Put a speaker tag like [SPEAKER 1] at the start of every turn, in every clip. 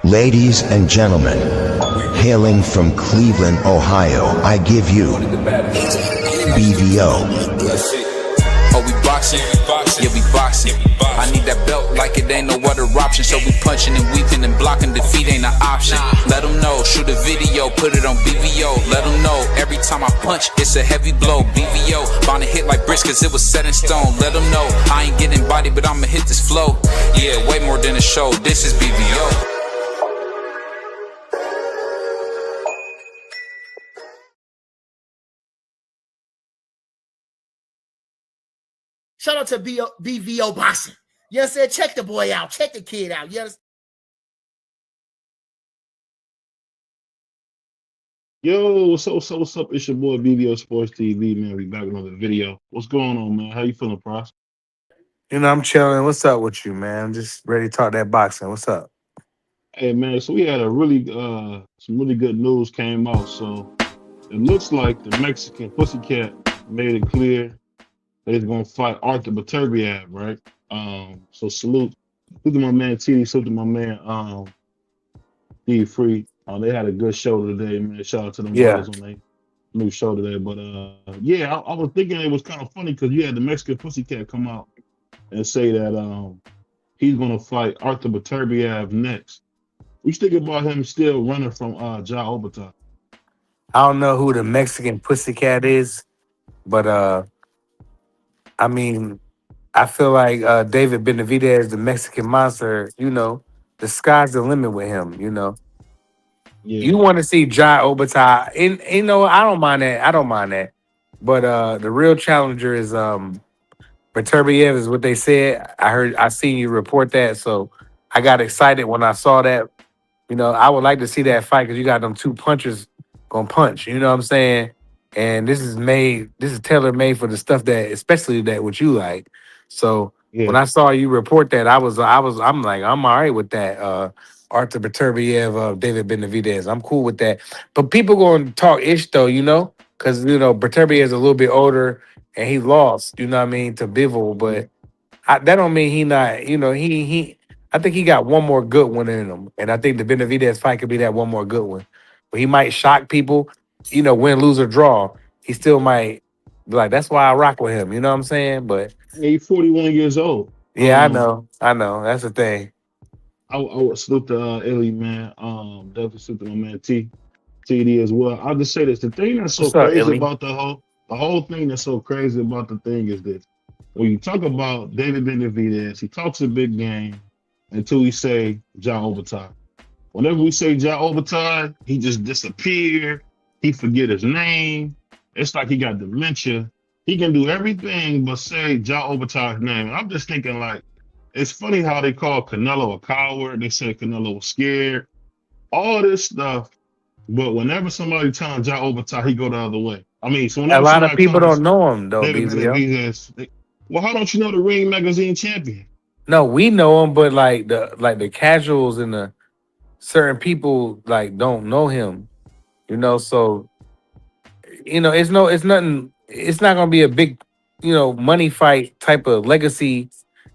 [SPEAKER 1] Ladies and gentlemen, hailing from Cleveland, Ohio, I give you BVO.
[SPEAKER 2] Oh, we boxing? Yeah, we boxing. I need that belt like it ain't no other option. So we punching and weaving and blocking. Defeat ain't an option. Let them know, shoot a video, put it on BVO. Let them know, every time I punch, it's a heavy blow. BVO, bound to hit like bricks cause it was set in stone. Let them know, I ain't getting body, but I'ma hit this flow. Yeah, way more than a show, this is BVO.
[SPEAKER 3] Shout out to BVO Boxing. You understand? Check the boy out. Check the kid out. You understand?
[SPEAKER 4] Yo, what's up? It's your boy BVO Sports TV, man. We back with another video. What's going on, man? How you feeling, Pros?
[SPEAKER 5] You know, I'm chilling. What's up with you, man? I'm just ready to talk that boxing. What's up?
[SPEAKER 4] Hey, man. So we had some really good news came out. So it looks like the Mexican Pussycat made it clear that he's gonna fight Artur Beterbiev, right? So salute to my man TD, salute to my man D Free. They had a good show today, man. Shout out to them brothers on their new show today. But yeah, I was thinking it was kind of funny because you had the Mexican Pussycat come out and say that he's gonna fight Artur Beterbiev next. We think about him still running from Jai Opetaia.
[SPEAKER 5] I don't know who the Mexican Pussycat is, but I mean, I feel like David Benavidez, the Mexican monster, you know, the sky's the limit with him, you know.
[SPEAKER 4] Yeah.
[SPEAKER 5] You want to see Jai Opetaia, and you know, I don't mind that. But the real challenger is Beterbiev is what they said. I seen you report that, so I got excited when I saw that. You know, I would like to see that fight because you got them two punchers gonna punch. You know what I'm saying? And this is tailor made for the stuff that, especially that what you like. So when I saw you report that, I'm like, I'm all right with that. Artur Beterbiev, David Benavidez, I'm cool with that. But people going to talk ish though, you know, because you know Beterbiev is a little bit older and he lost. You know what I mean to Bivol, but that don't mean he not. You know he. I think he got one more good one in him, and I think the Benavidez fight could be that one more good one. But he might shock people, you know, win, lose, or draw. He still might be like, that's why I rock with him. You know what I'm saying? But
[SPEAKER 4] he's 41 years old.
[SPEAKER 5] Yeah, I know. That's the thing.
[SPEAKER 4] I would salute the Illy, man. Definitely salute to my man TD as well. I'll just say this: the thing that's so crazy about the whole thing that's so crazy about the thing is that when you talk about David Benavidez, he talks a big game until we say Jai Opetaia. Whenever we say Jai Opetaia, he just disappeared. He forget his name. It's like he got dementia. He can do everything but say Jai Opetaia's name. And I'm just thinking, like, it's funny how they call Canelo a coward. They say Canelo was scared. All this stuff. But whenever somebody tells Jai Opetaia, he go the other way. I mean, so
[SPEAKER 5] a lot of people don't know him though,
[SPEAKER 4] BVO. Well, how don't you know the Ring Magazine champion?
[SPEAKER 5] No, we know him, but like the casuals and the certain people like don't know him. You know, so you know, it's nothing. It's not gonna be a big, you know, money fight type of legacy.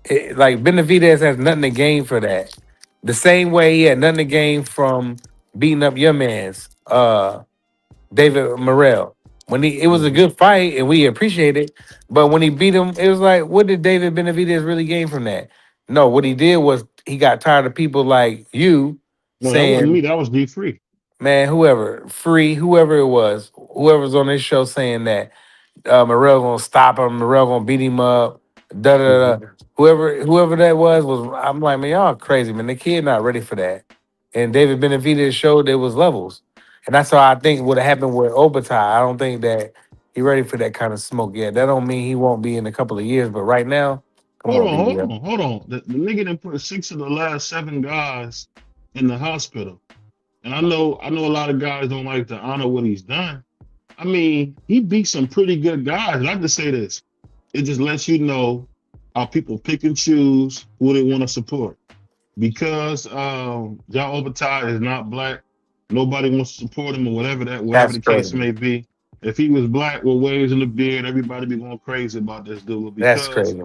[SPEAKER 5] Like Benavidez has nothing to gain for that. The same way he had nothing to gain from beating up your man's David Morrell. It was a good fight and we appreciate it, but when he beat him, it was like, what did David Benavidez really gain from that? No, what he did was he got tired of people like you saying,
[SPEAKER 4] that wasn't me. That was D Free.
[SPEAKER 5] Man, whoever it was, whoever's on this show saying that Morrell gonna stop him, Morrell gonna beat him up, da da da. Whoever that was, I'm like, man, y'all crazy, man. The kid not ready for that. And David Benavidez showed there was levels. And that's how I think would have happened with Opetaia. I don't think that he ready for that kind of smoke yet. That don't mean he won't be in a couple of years, but right now,
[SPEAKER 4] hold on. The nigga done put 6 of the last 7 guys in the hospital. And I know a lot of guys don't like to honor what he's done. I mean, he beat some pretty good guys. And I just say this. It just lets you know how people pick and choose who they want to support. Because Jai Opetaia is not black, nobody wants to support him or whatever the case may be. If he was black with waves in the beard, everybody be going crazy about this dude.
[SPEAKER 5] That's crazy.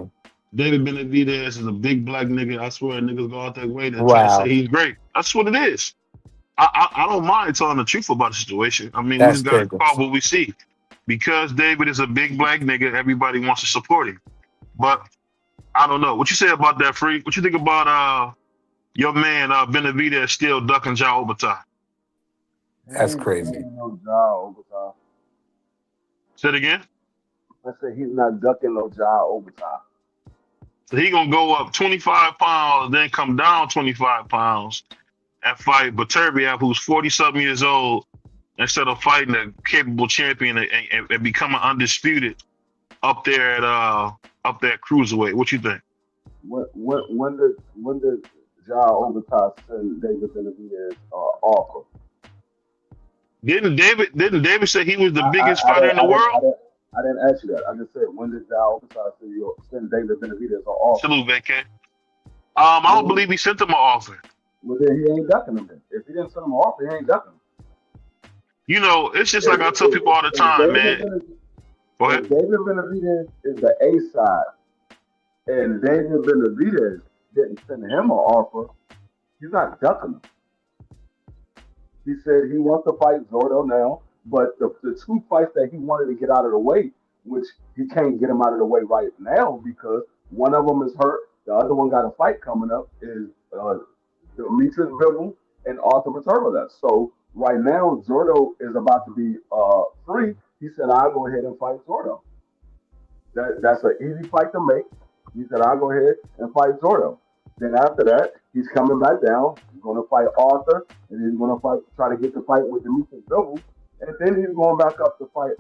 [SPEAKER 4] David Benavidez is a big black nigga. I swear niggas go out their way to try to
[SPEAKER 5] Wow,
[SPEAKER 4] say he's great. That's what it is. I don't mind telling the truth about the situation. I mean, we
[SPEAKER 5] that's
[SPEAKER 4] just gotta
[SPEAKER 5] terrible.
[SPEAKER 4] call what we see. Because David is a big black nigga, everybody wants to support him. But I don't know. What you say about that, Free? What you think about your man Benavidez still ducking Jai Opetaia?
[SPEAKER 5] That's crazy.
[SPEAKER 6] No Jai Opetaia.
[SPEAKER 4] Say it again.
[SPEAKER 6] I said he's not ducking no Jai Opetaia.
[SPEAKER 4] So he gonna go up 25 pounds, then come down 25 pounds and fight Beterbiev, who's 40-something years old, instead of fighting a capable champion and becoming undisputed up there at cruiserweight. What you think?
[SPEAKER 6] When did Jai Opetaia send David Benavidez offer?
[SPEAKER 4] Didn't David say he was the biggest fighter in the world?
[SPEAKER 6] I didn't ask you that. I just said, when did Jai Opetaia send David Benavidez an offer?
[SPEAKER 4] Salute, vacay. I don't believe he sent him an offer.
[SPEAKER 6] Well, then he ain't ducking him then. If he didn't send him an offer, he ain't ducking him.
[SPEAKER 4] You know, it's just like I tell people all the time, man. Go ahead.
[SPEAKER 6] David Benavidez is the A side, and David Benavidez didn't send him an offer. He's not ducking him. He said he wants to fight Zurdo now, but the two fights that he wanted to get out of the way, which he can't get him out of the way right now because one of them is hurt, the other one got a fight coming up, is Demetrius Bivol and Artur Beterbiev. So right now, Zurdo is about to be free. He said, I'll go ahead and fight Zurdo. That's an easy fight to make. He said, I'll go ahead and fight Zurdo. Then after that, he's coming back down. He's going to fight Arthur, and he's going to try to get the fight with Demetrius Bivol. And then he's going back up to fight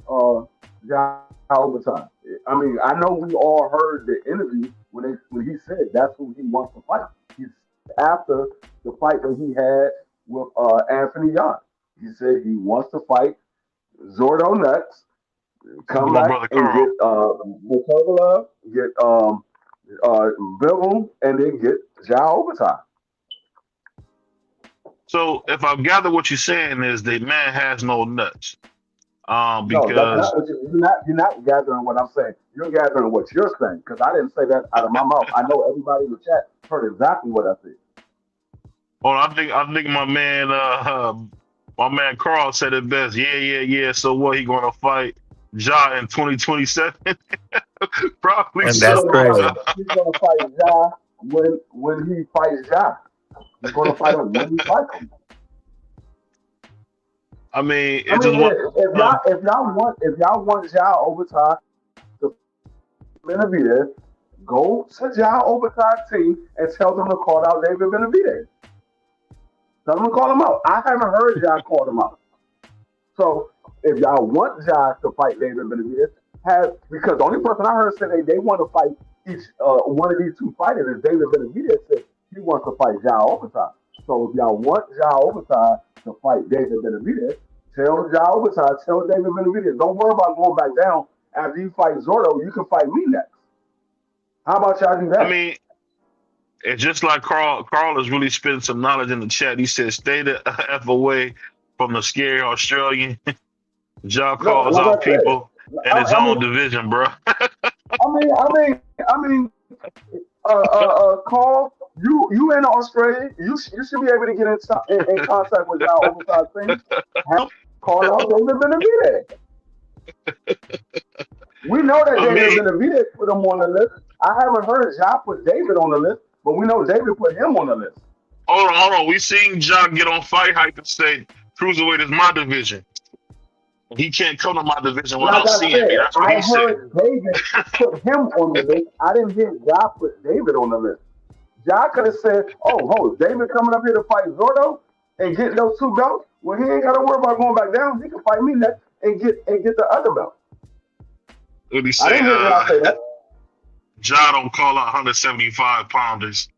[SPEAKER 6] Jai Opetaia. I mean, I know we all heard the interview when he said that's who he wants to fight. He's after the fight that he had with Anthony Yarde. He said he wants to fight Zurdo next, come back and get Beterbiev, get Bivol, and then get Jai Opetaia.
[SPEAKER 4] So if I gather what you're saying is the man has no nuts. Because
[SPEAKER 6] you're not gathering what I'm saying. You're gathering what you're saying because I didn't say that out of my mouth. I know everybody in the chat heard exactly what I said.
[SPEAKER 4] Oh, I think my man Carl said it best. Yeah. So what? He gonna fight Jai in 2027? Probably.
[SPEAKER 5] And
[SPEAKER 4] so.
[SPEAKER 5] that's crazy.
[SPEAKER 6] He's gonna fight Jai when he fights Jai. He's gonna fight him when he fights him.
[SPEAKER 4] I mean,
[SPEAKER 6] if y'all want Jai Opetaia to Benavidez, go to Jai Opetaia team and tell them to call out David Benavidez. Tell them to call him out. I haven't heard Jai call him out. So if y'all want Jai to fight David Benavidez, because the only person I heard say they want to fight each one of these two fighters is David Benavidez said he wants to fight Jai Opetaia. So if y'all want Jai Opetaia to fight David Benavidez, tell Jai Opetaia, tell David Benavidez, don't worry about going back down after you fight Zurdo. You can fight me next. How about y'all do that?
[SPEAKER 4] I mean, it's just like Carl is really spitting some knowledge in the chat. He said, stay the F away from the scary Australian. Jai calls out people in his own division, bro.
[SPEAKER 6] I mean, Carl, you in Australia, you should be able to get in contact with Jai Opetaia things. Call out David Benavidez. We know that David Benavidez put him on the list. I haven't heard Jai put David on the list, but we know David put him on the list.
[SPEAKER 4] Hold on. We seen Jai get on Fight Hype and say cruiserweight is my division. He can't come to my division without seeing me. That's what he said. I heard
[SPEAKER 6] David put him on the list. I didn't hear Jai put David on the list. Jai could have said, David coming up here to fight Zurdo and get those two belts. Well, he ain't got to worry about going back down. He can fight me next and get the other belt.
[SPEAKER 4] What he say? Jai don't call out 175 pounders.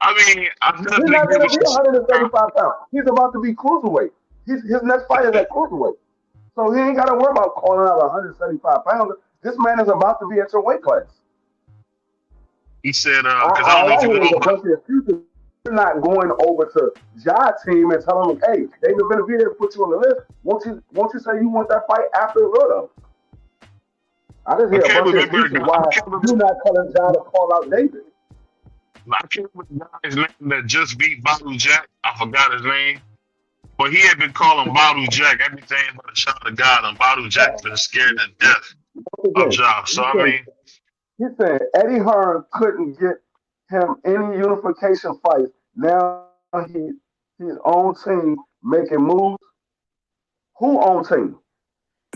[SPEAKER 4] I mean,
[SPEAKER 6] he's not going to be 175 pounds. He's about to be cruiserweight. His next fight is at cruiserweight. So he ain't got to worry about calling out 175 pounder. This man is about to be at your weight class.
[SPEAKER 4] He said, because I don't know if you know.
[SPEAKER 6] You're not going over to Jai team and telling them, hey, David Benavidez put you on the list. Won't you say you want that fight after Zurdo? I just hear a
[SPEAKER 4] Okay,
[SPEAKER 6] bunch of
[SPEAKER 4] remember,
[SPEAKER 6] excuses why you're not telling John to call out David.
[SPEAKER 4] I can't remember the guy's name that just beat Badu Jack. I forgot his name. But he had been calling Badu Jack everything but a shot of God, and Badu Jack's been scared to death of Ja. So, I mean,
[SPEAKER 6] He said Eddie Hearn couldn't get him any unification fights. Now his own team making moves. Who on team?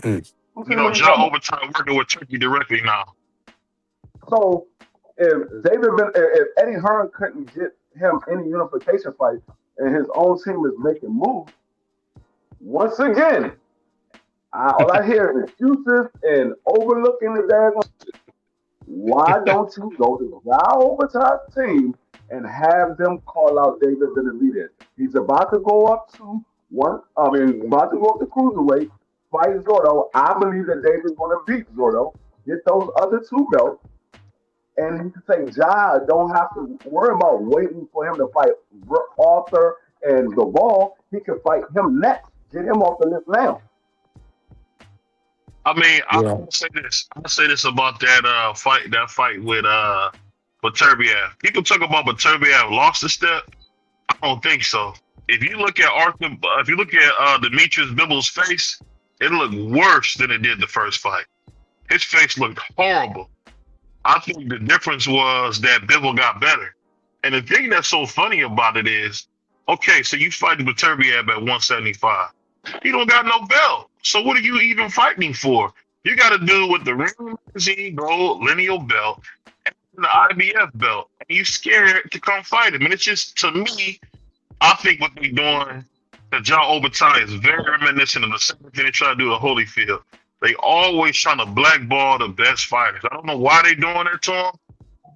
[SPEAKER 6] Who team are you
[SPEAKER 4] Ja
[SPEAKER 6] talking about?
[SPEAKER 4] Opetaia working with Turkey directly now.
[SPEAKER 6] So if Eddie Hearn couldn't get him any unification fight and his own team is making moves, once again, all I hear is excuses and overlooking the daggone. Why don't you go to Jai Opetaia's team and have them call out David Benavidez? He's about to go up to about to go up to cruiserweight, fight Zurdo. I believe that David's going to beat Zurdo, get those other two belts, and he can say Jai don't have to worry about waiting for him to fight Arthur and the Ball. He can fight him next. Get him off the list now.
[SPEAKER 4] I mean, I'll say this. I'll say this about that fight with Beterbiev. People talk about Beterbiev lost a step. I don't think so. If you look at Demetrius Bibble's face, it looked worse than it did the first fight. His face looked horrible. I think the difference was that Bibble got better. And the thing that's so funny about it is, okay, so you fight Beterbiev at 175. He don't got no belt. So what are you even fighting for? You got to do with the Ring Magazine Gold Lineal belt and the IBF belt. And you scared to come fight him. And it's just, to me, I think what they're doing to Jai Opetaia is very reminiscent of the same thing they try to do to Holyfield. They always trying to blackball the best fighters. I don't know why they doing that to him,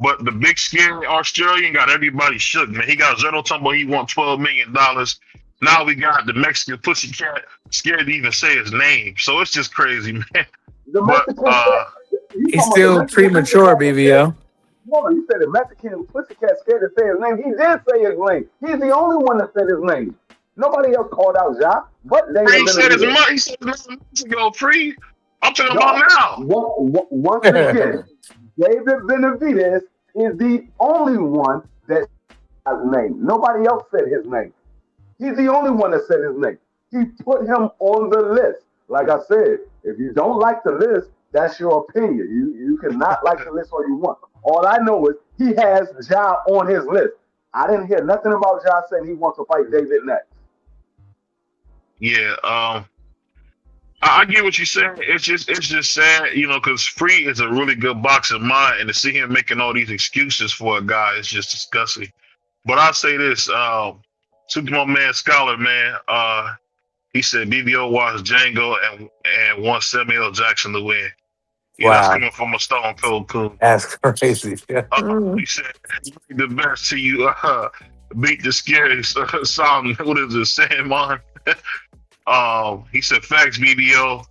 [SPEAKER 4] but the big scary Australian got everybody shook, man. He got Zurdo talking about he want $12 million. Now we got the Mexican pussycat scared to even say his name. So it's just crazy, man.
[SPEAKER 5] He's still premature, BBO.
[SPEAKER 6] No, he said the Mexican pussycat scared to say his name. He did say his name. He's the only one that said his name. Nobody else called out Ja, but David
[SPEAKER 4] He said his name. He said his name ago, free. I'm talking about now.
[SPEAKER 6] Once again, David Benavidez is the only one that has his name. Nobody else said his name. He's the only one that said his name. He put him on the list. Like I said, if you don't like the list, that's your opinion. You cannot like the list all you want. All I know is he has Ja on his list. I didn't hear nothing about Ja saying he wants to fight David next.
[SPEAKER 4] Yeah, I get what you're saying. It's just sad, because Free is a really good boxing mind, and to see him making all these excuses for a guy is just disgusting. But I'll say this, to my man Scholar, man, he said BBO watched Django and want Samuel L. Jackson to win. Yeah, that's coming from a Stone Cold Coon.
[SPEAKER 5] That's crazy.
[SPEAKER 4] He said the best till you beat the scary song. What is it, Sandman? He said facts, BBO.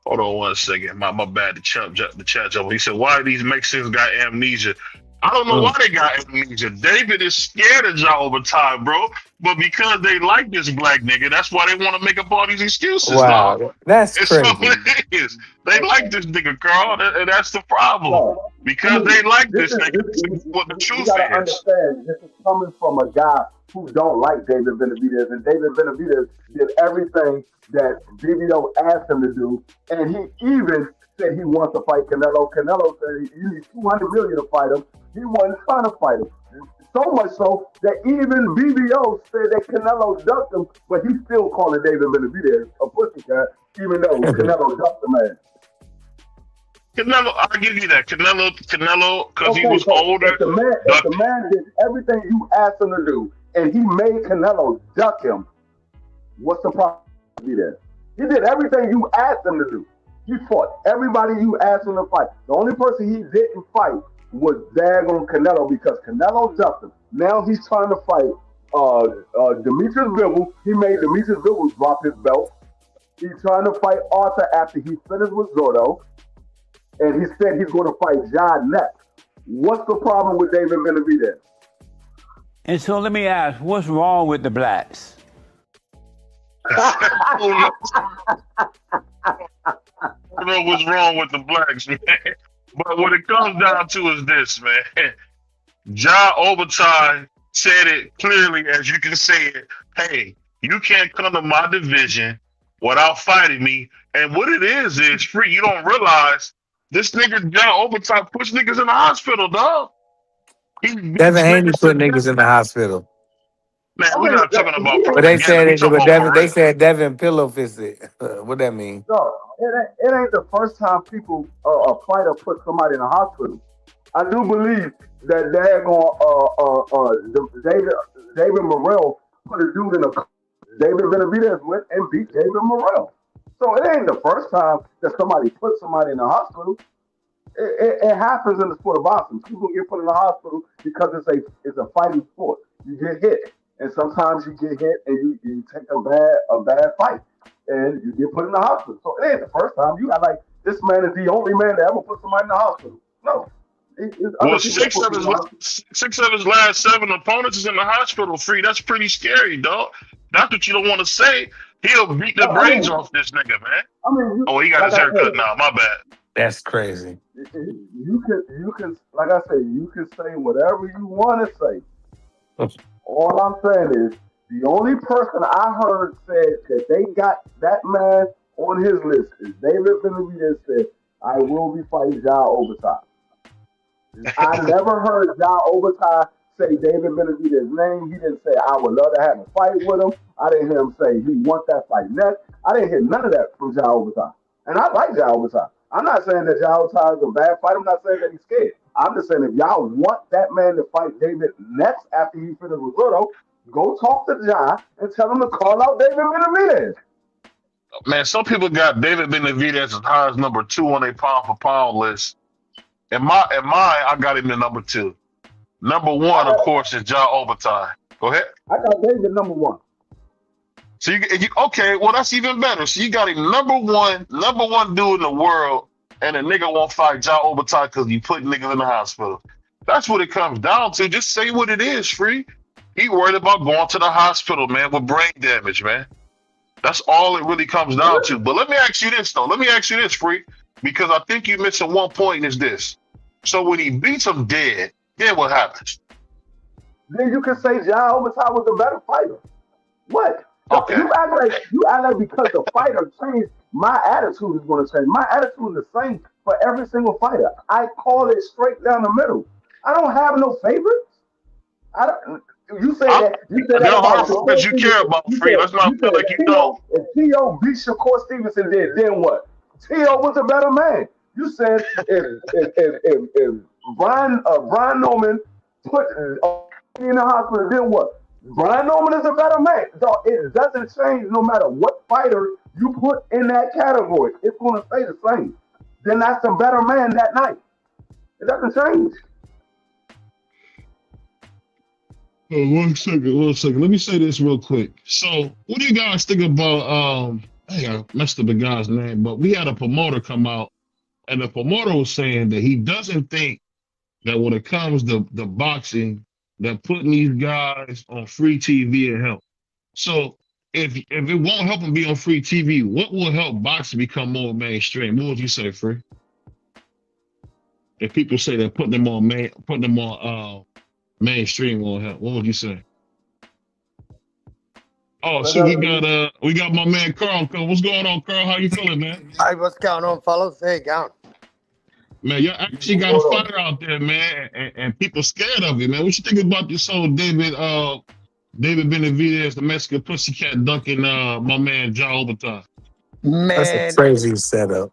[SPEAKER 4] Hold on 1 second. My bad. The chat jump. He said, why these Mexicans got amnesia? I don't know why they got amnesia. David is scared of Jai Opetaia, bro. But because they like this black nigga, that's why they want to make up all these excuses.
[SPEAKER 5] Wow,
[SPEAKER 4] dog.
[SPEAKER 5] that's
[SPEAKER 4] it's
[SPEAKER 5] crazy.
[SPEAKER 4] It is. They like this nigga, Carl, and that's the problem. Because they like this nigga. What the truth
[SPEAKER 6] you gotta
[SPEAKER 4] is.
[SPEAKER 6] understand, this is coming from a guy who don't like David Benavidez, and David Benavidez did everything that BBO asked him to do, and he even said he wants to fight Canelo. Canelo said you need $200 million to fight him. He wasn't trying to fight him. So much so that even BBO said that Canelo ducked him, but he's still calling David Benavidez a pussycat, even though Canelo ducked the man.
[SPEAKER 4] Canelo, I'll give you that. Canelo, because he was older.
[SPEAKER 6] If the man did everything you asked him to do, and he made Canelo duck him, what's the problem with that? He did everything you asked him to do. He fought everybody you asked him to fight. The only person he didn't fight was daggone Canelo because Canelo ducked him. Now he's trying to fight Demetrius Bivol. He made Demetrius Bivol drop his belt. He's trying to fight Arthur after he finished with Zurdo. And he said he's going to fight Jai next. What's the problem with David Benavidez?
[SPEAKER 7] And so let me ask, what's wrong with the blacks?
[SPEAKER 4] don't know what's wrong with the blacks, man. But what it comes down to is this, man. Jai Opetaia said it clearly, as you can say it. Hey, you can't come to my division without fighting me. And what it is free. You don't realize this nigga Jai Opetaia puts niggas in the hospital, dog.
[SPEAKER 5] Devin Haney put niggas in the hospital.
[SPEAKER 4] Man, we're not talking about.
[SPEAKER 5] But they said they said Devin pillow fisted. What that mean?
[SPEAKER 6] No, it ain't the first time people a fighter put somebody in the hospital. I do believe that they're David Morrell put a dude in a David Benavidez went and beat David Morrell. So it ain't the first time that somebody put somebody in the hospital. It happens in the sport of boxing. People get put in the hospital because it's a fighting sport. You get hit, and sometimes you get hit and you take a bad fight, and you get put in the hospital. So it ain't the first time. You got like this man is the only man that ever put somebody in the hospital. No.
[SPEAKER 4] Well, six of his last 7 opponents is in the hospital free. That's pretty scary, dog. That's what you don't want to say. He'll beat the brains off this nigga, man. He got his haircut now. My bad.
[SPEAKER 5] That's crazy.
[SPEAKER 6] You can, like I said, you can say whatever you want to say. All I'm saying is the only person I heard said that they got that man on his list is David Benavidez said, "I will be fighting Jai Opetaia." I never heard Jai Opetaia say David Benavidez's name. He didn't say, "I would love to have a fight with him." I didn't hear him say he wants that fight next. I didn't hear none of that from Jai Opetaia. And I like Jai Opetaia. I'm not saying that Jai Opetaia is a bad fight. I'm not saying that he's scared. I'm just saying if y'all want that man to fight David next after he finishes with Zurdo, go talk to Jai and tell him to call out David Benavidez.
[SPEAKER 4] Man, some people got David Benavidez as high as number 2 on their pound for pound list. In mine, I got him at number 2. Number 1, of course, is Jai Opetaia. Go ahead.
[SPEAKER 6] I got David number 1.
[SPEAKER 4] So you okay? Well, that's even better. So you got him number one dude in the world, and a nigga won't fight Jai Opetaia because you put niggas in the hospital. That's what it comes down to. Just say what it is, free. He worried about going to the hospital, man, with brain damage, man. That's all it really comes down to. But let me ask you this, though. Let me ask you this, free, because I think you're missing one point. Is this? So when he beats him dead, then what happens?
[SPEAKER 6] Then you can say Jai Opetaia was a better fighter. What?
[SPEAKER 4] Okay.
[SPEAKER 6] You act like because the fighter changed, my attitude is going to change. My attitude is the same for every single fighter. I call it straight down the middle. I don't have no favorites. You say that. You say that about
[SPEAKER 4] because you care about free. Let's not feel like you don't.
[SPEAKER 6] If T.O. beat Shakur Stevenson, then what? T.O. was a better man. You said if Brian Norman put in the hospital, then what? Brian Norman is a better man. So it doesn't change no matter what fighter you put in that category. It's going to stay the same. Then that's a better man that night. It doesn't change.
[SPEAKER 4] Oh, one second. Let me say this real quick. So, what do you guys think about? I messed up the guy's name, but we had a promoter come out, and the promoter was saying that he doesn't think that when it comes to the boxing, that putting these guys on free TV will help. So, if it won't help them be on free TV, what will help boxing become more mainstream? What would you say, Free? If people say that putting them on mainstream won't help, what would you say? Oh, so we got my man Carl. What's going on, Carl? How you feeling, man?
[SPEAKER 8] Hey, what's going on, fellas? How you going?
[SPEAKER 4] Man, you actually got a fighter out there, man, and people scared of it, man. What you think about this whole David Benavidez, the Mexican pussycat dunking my man Jai Opetaia?
[SPEAKER 8] Man,
[SPEAKER 5] that's a crazy setup.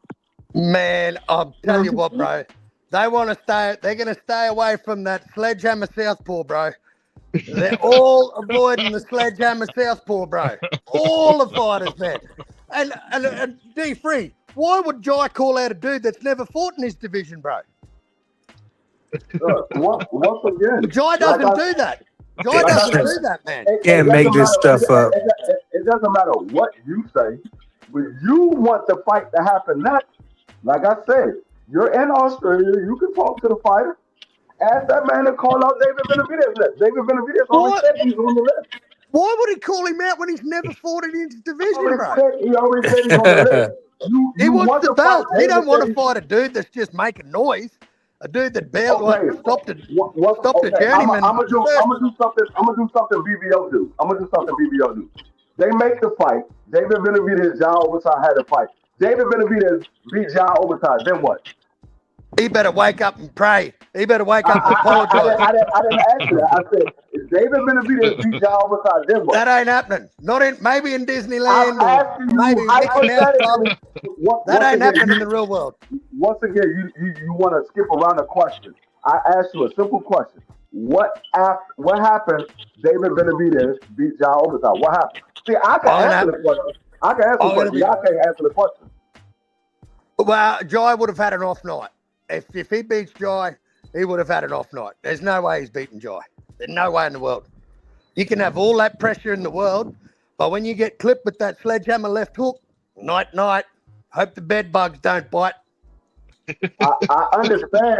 [SPEAKER 8] Man, I'll tell you what, bro. They're gonna stay away from that sledgehammer southpaw, bro. They're all avoiding the sledgehammer southpaw, bro. All the fighters, man. And D Free, why would Jai call out a dude that's never fought in his division, bro?
[SPEAKER 6] Once again,
[SPEAKER 8] Jai doesn't do that. Jai doesn't do that, man.
[SPEAKER 5] Can't make this stuff up.
[SPEAKER 6] It doesn't matter what you say, but you want the fight to happen next. Like I said, you're in Australia. You can talk to the fighter. Ask that man to call out David Benavidez. David Benavidez already said he's on the list.
[SPEAKER 8] Why would he call him out when he's never fought in his division, bro?
[SPEAKER 6] He already said he's on the list.
[SPEAKER 8] He wants the belt. He don't want to fight a dude that's just making noise. A dude that barely stopped a journeyman.
[SPEAKER 6] I'm gonna do something. I'm gonna do something BBO do. They make the fight. David Benavidez, Jai Opetaia had a fight. David Benavidez beat Jai Opetaia. Then what?
[SPEAKER 8] He better wake up and pray. He better wake up and apologize.
[SPEAKER 6] I didn't ask you that. I said, if David Benavidez beat Jai Opetaia, then what?
[SPEAKER 8] That ain't happening. Not in maybe in Disneyland.
[SPEAKER 6] I'm asking you,
[SPEAKER 8] maybe
[SPEAKER 6] hypothetically,
[SPEAKER 8] that ain't happening in the real world.
[SPEAKER 6] Once again, you want to skip around the question. I asked you a simple question. What happened? David Benavidez beat Jai Opetaia. What happened? See, I can answer the question. I can answer the question. Y'all can't answer the question.
[SPEAKER 8] Well, Jai would have had an off night. If he beats Jai, he would have had an off night. There's no way he's beating Jai. There's no way in the world. You can have all that pressure in the world, but when you get clipped with that sledgehammer left hook, night. Hope the bed bugs don't bite.
[SPEAKER 6] I understand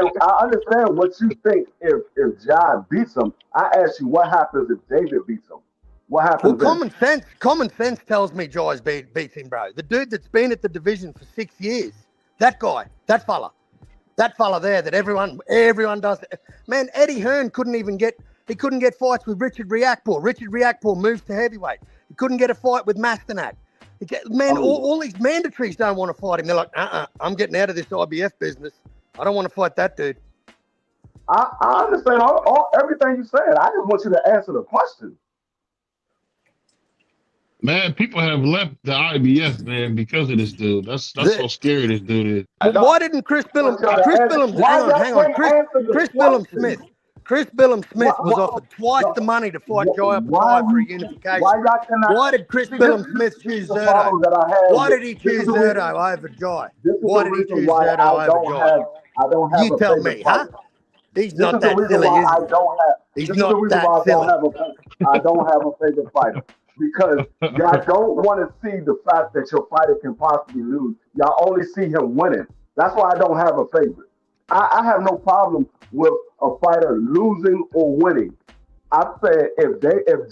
[SPEAKER 6] what you think if Jai beats him. I ask you, what happens if David beats him? What happens?
[SPEAKER 8] Well, common sense tells me Jai's beats him, bro. The dude that's been at the division for 6 years. That guy, that fella there that everyone does. Man, Eddie Hearn couldn't get fights with Richard Riakporhe. Richard Riakporhe moves to heavyweight. He couldn't get a fight with Masternak. All these mandatories don't want to fight him. They're like, I'm getting out of this IBF business. I don't want to fight that dude.
[SPEAKER 6] I understand everything you said. I just want you to answer the question.
[SPEAKER 4] Man, people have left the IBF, man, because of this dude. That's so scary this dude is.
[SPEAKER 8] Why didn't Chris Billum Smith was offered twice the money to fight Jai Opetaia for a unification. Why did Chris Billum Smith choose Zurdo? Why did he choose Zurdo over Jai? Why did he choose Zurdo over Jai? You tell me, huh? He's not that silly, is he? He's not that silly.
[SPEAKER 6] I don't have a favorite fighter. Because y'all don't want to see the fact that your fighter can possibly lose. Y'all only see him winning. That's why I don't have a favorite. I have no problem with a fighter losing or winning. I said if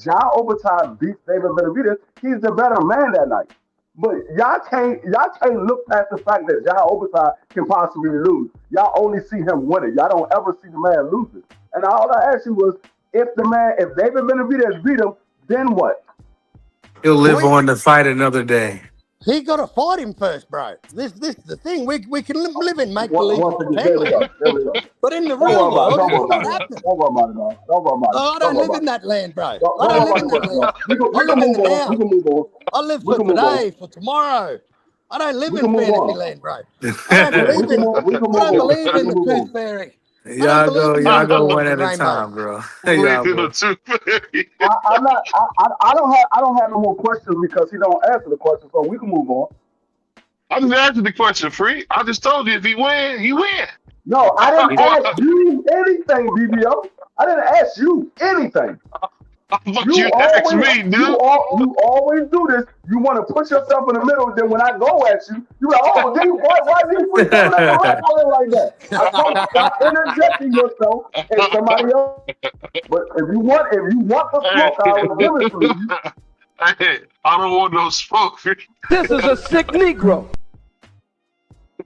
[SPEAKER 6] Jai Opetaia beats David Benavidez, he's the better man that night. But y'all can't look past the fact that Jai Opetaia can possibly lose. Y'all only see him winning. Y'all don't ever see the man losing. And all I asked you was if David Benavidez beat him, then what?
[SPEAKER 5] He'll live on to fight another day.
[SPEAKER 8] He got to fight him first, bro. This is the thing. We can live in make believe, but in the real world, it's not happening.
[SPEAKER 6] Don't worry about it, dog. Don't worry about it.
[SPEAKER 8] I don't live in that land, bro. I don't live in that land. I live in the now. I live for today, for tomorrow. I don't live in fantasy land, bro. I don't believe in the tooth fairy.
[SPEAKER 5] Y'all go one at a time, bro.
[SPEAKER 6] I don't have no more questions because he don't answer the question, so we can move on.
[SPEAKER 4] I just answered the question, Free. I just told you if he win, he win.
[SPEAKER 6] No, I didn't ask you anything, BBO. I didn't ask you anything.
[SPEAKER 4] You asked me, dude.
[SPEAKER 6] You always do this. You want to put yourself in the middle. Then when I go at you, you're like, "Oh, why did you freak out like that?" I told you stop interjecting yourself and somebody else. But if you want the smoke, I will give it to you.
[SPEAKER 4] Hey, I don't want no smoke.
[SPEAKER 9] This is a sick Negro.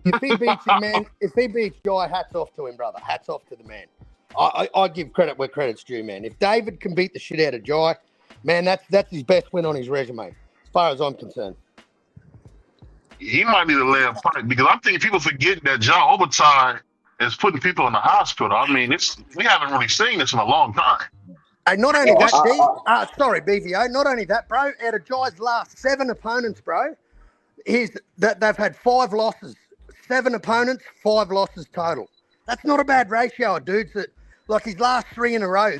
[SPEAKER 8] If he beats him, man, if he beats Jai, hats off to him, brother. Hats off to the man. I give credit where credit's due, man. If David can beat the shit out of Jai, man, that's his best win on his resume, as far as I'm concerned.
[SPEAKER 4] He might need to lay a fight because I'm thinking people forget that Jai Opetaia is putting people in the hospital. I mean, we haven't really seen this in a long time.
[SPEAKER 8] Hey, not only that, BVO, not only that, bro, out of Jai's last 7 opponents, bro, they've had 5 losses. 7 opponents, 5 losses total. That's not a bad ratio of dudes that, like his last 3 in a row,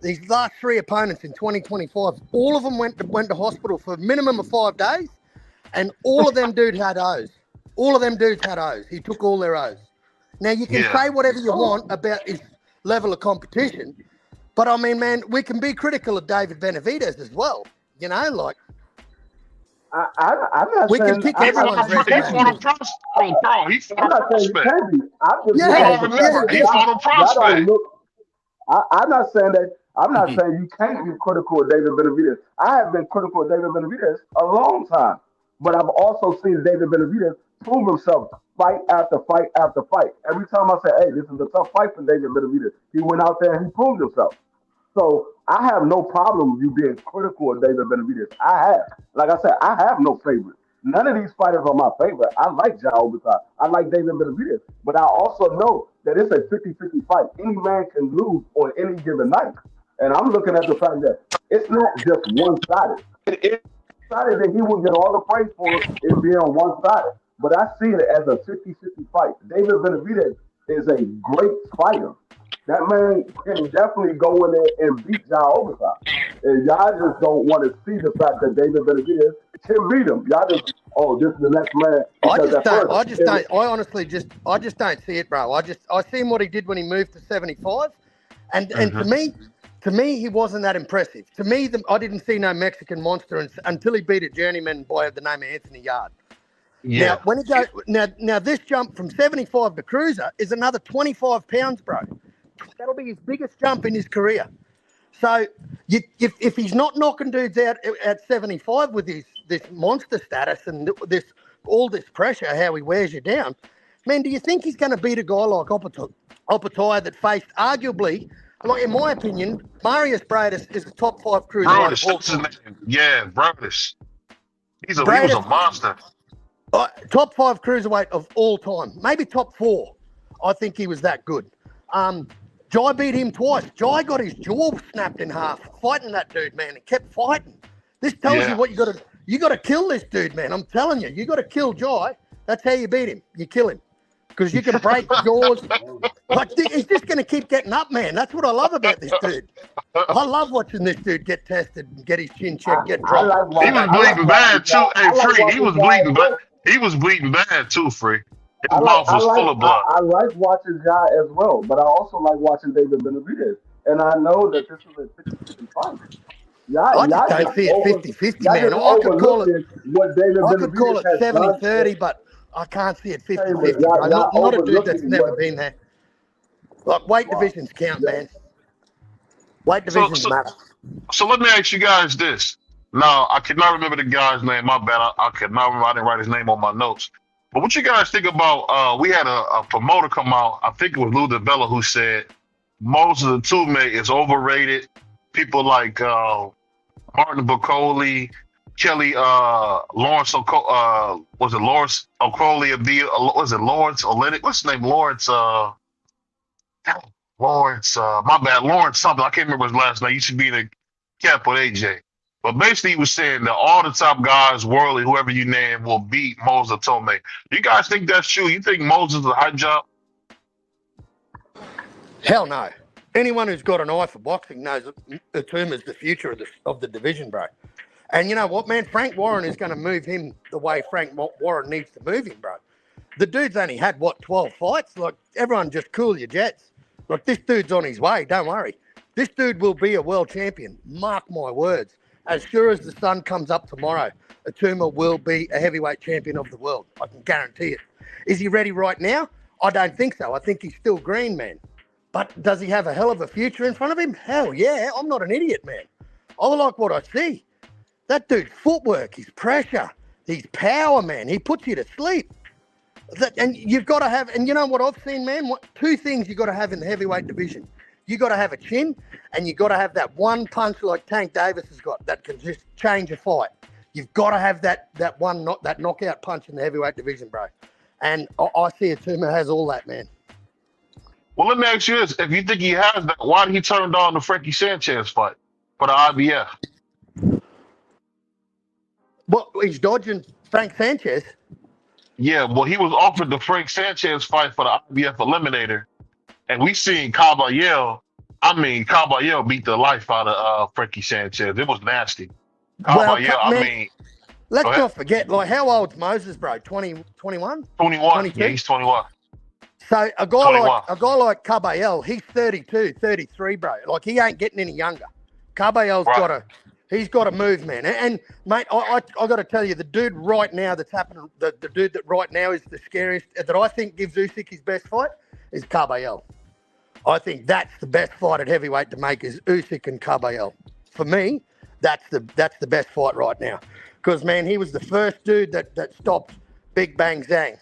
[SPEAKER 8] these last 3 opponents in 2025, all of them went to hospital for a minimum of 5 days, and all of them dudes had O's. All of them dudes had O's. He took all their O's. Now, you can say whatever you want about his level of competition, but I mean, man, we can be critical of David Benavidez as well. You know, like,
[SPEAKER 6] I'm not
[SPEAKER 8] we
[SPEAKER 6] saying,
[SPEAKER 8] can pick everyone's
[SPEAKER 4] He fought a prospect. He fought a prospect.
[SPEAKER 6] I'm not saying that. I'm not saying you can't be critical of David Benavidez. I have been critical of David Benavidez a long time. But I've also seen David Benavidez prove himself fight after fight after fight. Every time I say, hey, this is a tough fight for David Benavidez, he went out there and he proved himself. So I have no problem with you being critical of David Benavidez. Like I said, I have no favorite. None of these fighters are my favorite. I like Jai Opetaia. I like David Benavidez. But I also know that it's a 50-50 fight. Any man can lose on any given night. And I'm looking at the fact that it's not just one-sided. It's one-sided that he will get all the praise for it being one-sided. But I see it as a 50-50 fight. David Benavidez is a great fighter. That man can definitely go in there and beat Jai Opetaia. And y'all just don't want to see the fact that David Benavidez can beat him. Y'all just, this is the next man.
[SPEAKER 8] I just don't see it, bro. I seen what he did when he moved to 75, and to me, he wasn't that impressive. To me, I didn't see no Mexican monster until he beat a journeyman by the name of Anthony Yard. Yeah. Now, when he goes, now this jump from 75 to cruiser is another 25 pounds, bro. That'll be his biggest jump in his career. So if he's not knocking dudes out at 75 with this monster status and all this pressure, how he wears you down, man, do you think he's going to beat a guy like Opetaia that faced arguably, like in my opinion, Marius Bradis is a top 5 cruiserweight.
[SPEAKER 10] Yeah, Bradis. He was a monster.
[SPEAKER 8] Top 5 cruiserweight of all time, maybe top 4. I think he was that good. Jai beat him twice. Jai got his jaw snapped in half fighting that dude, man. He kept fighting. This tells you what you got to. You got to kill this dude, man. I'm telling you, you got to kill Jai. That's how you beat him. You kill him because you can break jaws. Like he's just going to keep getting up, man. That's what I love about this dude. I love watching this dude get tested and get his chin checked, get dropped.
[SPEAKER 10] He was bleeding bad too. Hey, Free, he was bleeding bad. He was bleeding bad too, Free. His mouth was full of blood.
[SPEAKER 6] I like watching Jai as well, but I also like watching David Benavidez. And I know that this is a 50-50 fight.
[SPEAKER 8] I just don't see it 50-50, man. I could call it 70-30, but I can't see it 50-50. Not a dude that's never been there. Like, weight divisions count, man. Weight divisions matter.
[SPEAKER 10] So let me ask you guys this. Now, I cannot remember the guy's name. My bad. I cannot remember. I didn't write his name on my notes. But what you guys think about, we had a promoter come out, I think it was Lou DeBella, who said Moses Atume is overrated. People like Martin Bacoli, Kelly, Lawrence Okolie, was it Lawrence Okolie? Was it Lawrence Olenek? What's his name? Lawrence, my bad, Lawrence something. I can't remember his last name. He used to be in the camp with AJ. But basically, he was saying that all the top guys, worldly, whoever you name, will beat Moses Atume. Do you guys think that's true? You think Moses is a hype job?
[SPEAKER 8] Hell no. Anyone who's got an eye for boxing knows Atume is the future of the division, bro. And you know what, man? Frank Warren is going to move him the way Frank Warren needs to move him, bro. The dude's only had, 12 fights? Like, everyone just cool your jets. Like, this dude's on his way. Don't worry. This dude will be a world champion. Mark my words. As sure as the sun comes up tomorrow, Atume will be a heavyweight champion of the world. I can guarantee it. Is he ready right now? I don't think so. I think he's still green, man. But does he have a hell of a future in front of him? Hell yeah. I'm not an idiot, man. I like what I see. That dude's footwork, his pressure, his power, man. He puts you to sleep. And you've got to have, and you know what I've seen, man? Two things you got to have in the heavyweight division. You got to have a chin, and you got to have that one punch like Tank Davis has got that can just change a fight. You've got to have that knockout punch in the heavyweight division, bro. And I see Atume has all that, man.
[SPEAKER 10] Well, let me ask you this: if you think he has that, why did he turn down the Frankie Sanchez fight for the IBF?
[SPEAKER 8] Well, he's dodging Frank Sanchez.
[SPEAKER 10] Yeah, well, he was offered the Frank Sanchez fight for the IBF Eliminator. And we seen Caballero beat the life out of Frankie Sanchez. It was nasty. Caballero,
[SPEAKER 8] let's not forget, like, how old's Moses, bro? 21?
[SPEAKER 10] 21.
[SPEAKER 8] 22?
[SPEAKER 10] Yeah, he's 21.
[SPEAKER 8] So a guy like Caballero, he's 32, 33, bro. Like, he ain't getting any younger. Caballero's he's got to move, man. And mate, I got to tell you, the dude right now that's happening, the dude that right now is the scariest, that I think gives Usyk his best fight, is Caballero. I think that's the best fight at heavyweight to make is Usyk and Caballero. For me, that's the best fight right now. because, man, he was the first dude that stopped Big Bang Zhang.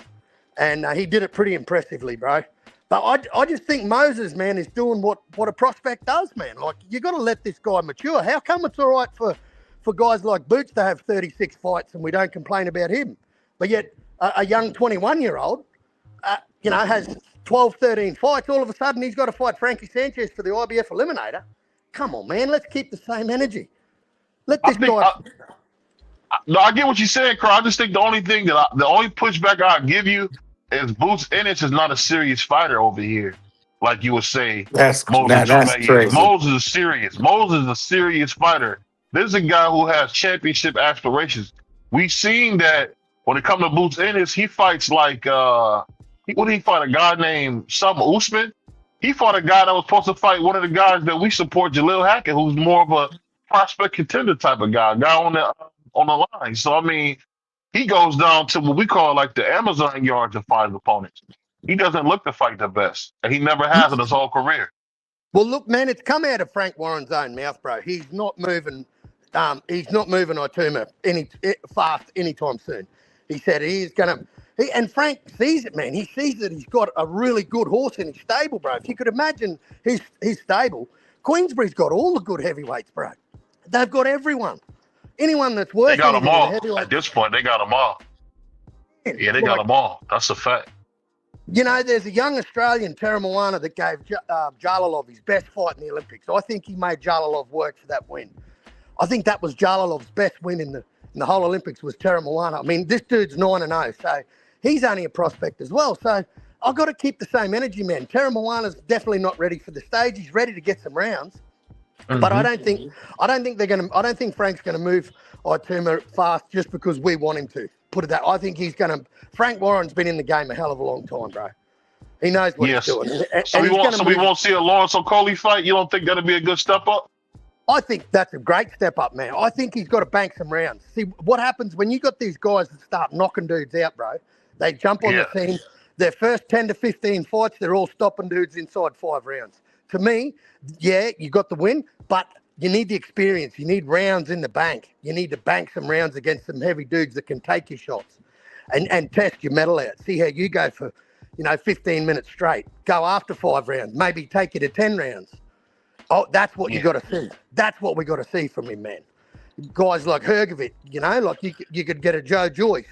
[SPEAKER 8] And he did it pretty impressively, bro. But I just think Moses, man, is doing what a prospect does, man. Like, you got to let this guy mature. How come it's all right for guys like Boots to have 36 fights and we don't complain about him? But yet a young 21-year-old, has 12, 13 fights. All of a sudden, he's got to fight Frankie Sanchez for the IBF Eliminator. Come on, man. Let's keep the same energy. Let this guy...
[SPEAKER 10] No, I get what you're saying, Carl. I just think the only pushback I'll give you is Boots Ennis is not a serious fighter over here, like you would say.
[SPEAKER 5] That's
[SPEAKER 10] crazy. Moses is serious. Moses is a serious fighter. This is a guy who has championship aspirations. We've seen that when it comes to Boots Ennis, he fights like what did he fight? A guy named Usman. He fought a guy that was supposed to fight one of the guys that we support, Jalil Hackett, who's more of a prospect contender type of guy on the line. So, I mean, he goes down to what we call like the Amazon yard to fight his opponents. He doesn't look to fight the best, and he never has in his whole career.
[SPEAKER 8] Well, look, man, it's come out of Frank Warren's own mouth, bro. He's not moving Artuma fast anytime soon. He said he's going to... And Frank sees it, man. He sees that he's got a really good horse in his stable, bro. If you could imagine his stable, Queensbury's got all the good heavyweights, bro. They've got everyone. Anyone that's working.
[SPEAKER 10] They got them all. At this point, they got them all. Yeah, they got them all. That's a fact.
[SPEAKER 8] There's a young Australian, Terra Moana, that gave Jalalov his best fight in the Olympics. I think he made Jalalov work for that win. I think that was Jalalov's best win in the whole Olympics was Terra Moana. I mean, this dude's 9-0, so he's only a prospect as well. So I've got to keep the same energy, man. Terra Moana's definitely not ready for the stage. He's ready to get some rounds. Mm-hmm. But I don't think Frank's gonna move Artuma fast just because we want him to. Put it that. I think Frank Warren's been in the game a hell of a long time, bro. He knows what he's doing.
[SPEAKER 10] So we won't see a Lawrence Okolie fight? You don't think that'll be a good step up?
[SPEAKER 8] I think that's a great step up, man. I think he's got to bank some rounds. See, what happens when you got these guys that start knocking dudes out, bro? They jump on the scene. Their first 10 to 15 fights, they're all stopping dudes inside 5 rounds. To me, yeah, you got the win, but you need the experience. You need rounds in the bank. You need to bank some rounds against some heavy dudes that can take your shots and test your metal out. See how you go for, 15 minutes straight. Go after 5 rounds. Maybe take you to 10 rounds. Oh, that's what you got to see. That's what we got to see from him, man. Guys like Hrgovic, like you could get a Joe Joyce.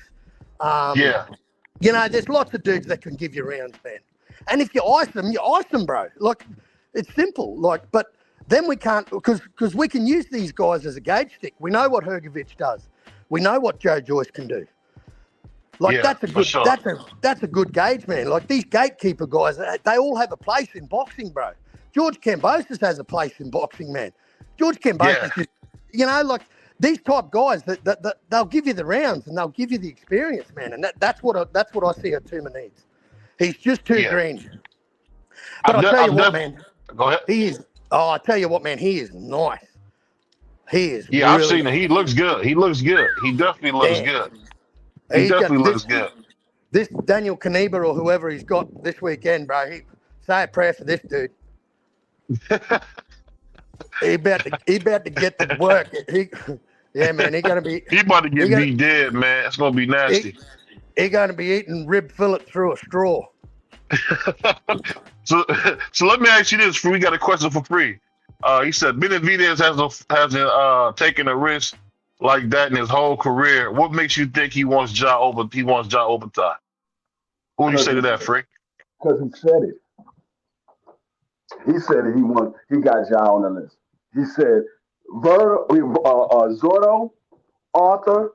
[SPEAKER 8] There's lots of dudes that can give you rounds, man. And if you ice them, bro. Like, it's simple. Like, but then we can't, because we can use these guys as a gauge stick. We know what Hrgovic does. We know what Joe Joyce can do. Like, that's a good gauge, man. Like, these gatekeeper guys, they all have a place in boxing, bro. George Kambosos has a place in boxing, man. George Kambosos just, like these type guys that they'll give you the rounds and they'll give you the experience, man. And that's what I see Artuma needs. He's just too green. But I'll tell you what, man.
[SPEAKER 10] Go ahead.
[SPEAKER 8] I tell you what, man. He is nice. He is.
[SPEAKER 10] Yeah, really, I've seen it. He looks good. He definitely looks good. He definitely looks good.
[SPEAKER 8] This Daniel Kaneba or whoever he's got this weekend, bro. Say a prayer for this dude. He about to get to work. Man, he gonna be.
[SPEAKER 10] He about to get beat dead, man. It's gonna be nasty.
[SPEAKER 8] He gonna be eating rib fillet through a straw.
[SPEAKER 10] So let me ask you this. We got a question for free. He said Benavidez hasn't taken a risk like that in his whole career. What makes you think he wants Jai Opetaia? Who do you say to that, Free?
[SPEAKER 6] Because he said it. He said that he got Jai on the list. He said Zurdo, Artur,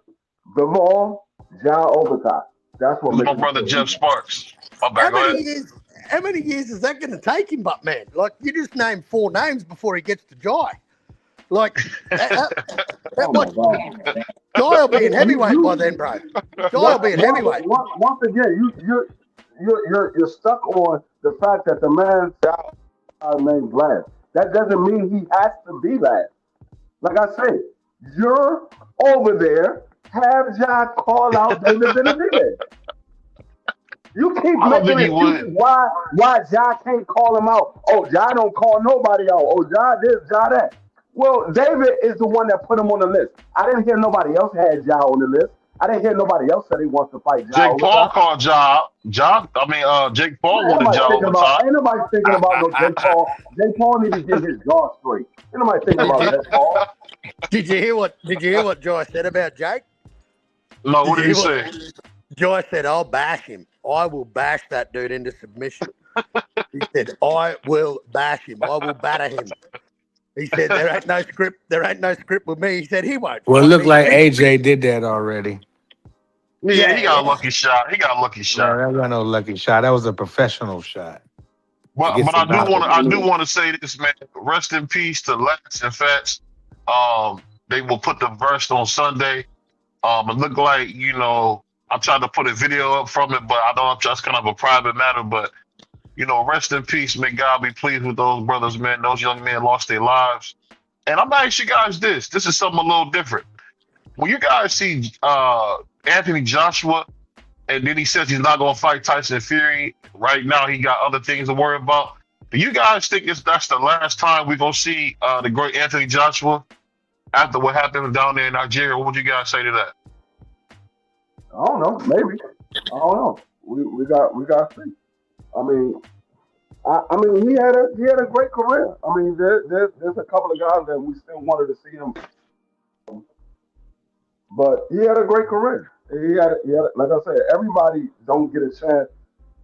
[SPEAKER 6] Beterbiev, Jai Opetaia. That's what
[SPEAKER 10] my brother Jeff Sparks. My bad,
[SPEAKER 8] how many years is that going to take him, but man? Like, you just named 4 names before he gets to Jai. Like, Jai will be in heavyweight by then, bro. Jai will be in heavyweight.
[SPEAKER 6] Once again, you're stuck on the fact that the man named last. That doesn't mean he has to be last. Like I said, you're over there. Have Jai call out David Benavidez. You keep making excuses why Jai can't call him out. Oh, Jai don't call nobody out. Oh, Jai this, Jai that. Well, David is the one that put him on the list. I didn't hear nobody else had Ja on the list. I didn't hear nobody else said he wants to fight Ja
[SPEAKER 10] Jake Paul
[SPEAKER 6] Opetaia.
[SPEAKER 10] called Jake Paul
[SPEAKER 6] Man,
[SPEAKER 10] wanted Ja
[SPEAKER 6] ain't
[SPEAKER 10] Opetaia.
[SPEAKER 6] nobody thinking about no Jake Paul. Jake Paul need to get his jaw straight. Ain't nobody thinking about Jake Paul.
[SPEAKER 8] Did you hear what Joy said about Jake?
[SPEAKER 10] No, what did he say?
[SPEAKER 8] Joy said, "I'll bash him. I will bash that dude into submission." He said, "I will bash him. I will batter him." He said, "There ain't no script. There ain't no script with me." He said, "He won't."
[SPEAKER 5] Well, it
[SPEAKER 8] fight
[SPEAKER 5] looked
[SPEAKER 8] me.
[SPEAKER 5] like AJ did that already.
[SPEAKER 10] Yeah, he got a lucky shot. He got a lucky
[SPEAKER 5] Man,
[SPEAKER 10] shot.
[SPEAKER 5] that was no lucky shot. That was a professional shot.
[SPEAKER 10] But
[SPEAKER 5] Against
[SPEAKER 10] I
[SPEAKER 5] the doctor.
[SPEAKER 10] do want to say this, man. Rest in peace to Lex and Fats. They will put the verse on Sunday. It looked like, I tried to put a video up from it, but I know that's kind of a private matter. But rest in peace. May God be pleased with those brothers, man. Those young men lost their lives. And I'm gonna ask you guys this. This is something a little different. When you guys see Anthony Joshua, and then he says he's not gonna fight Tyson Fury. Right now, he got other things to worry about. Do you guys think that's the last time we're gonna see the great Anthony Joshua after what happened down there in Nigeria? What would you guys say to that?
[SPEAKER 6] I don't know. Maybe. I don't know. We got to see. I mean, he had a great career. I mean, there's a couple of guys that we still wanted to see him, but he had a great career. He had like I said, everybody don't get a chance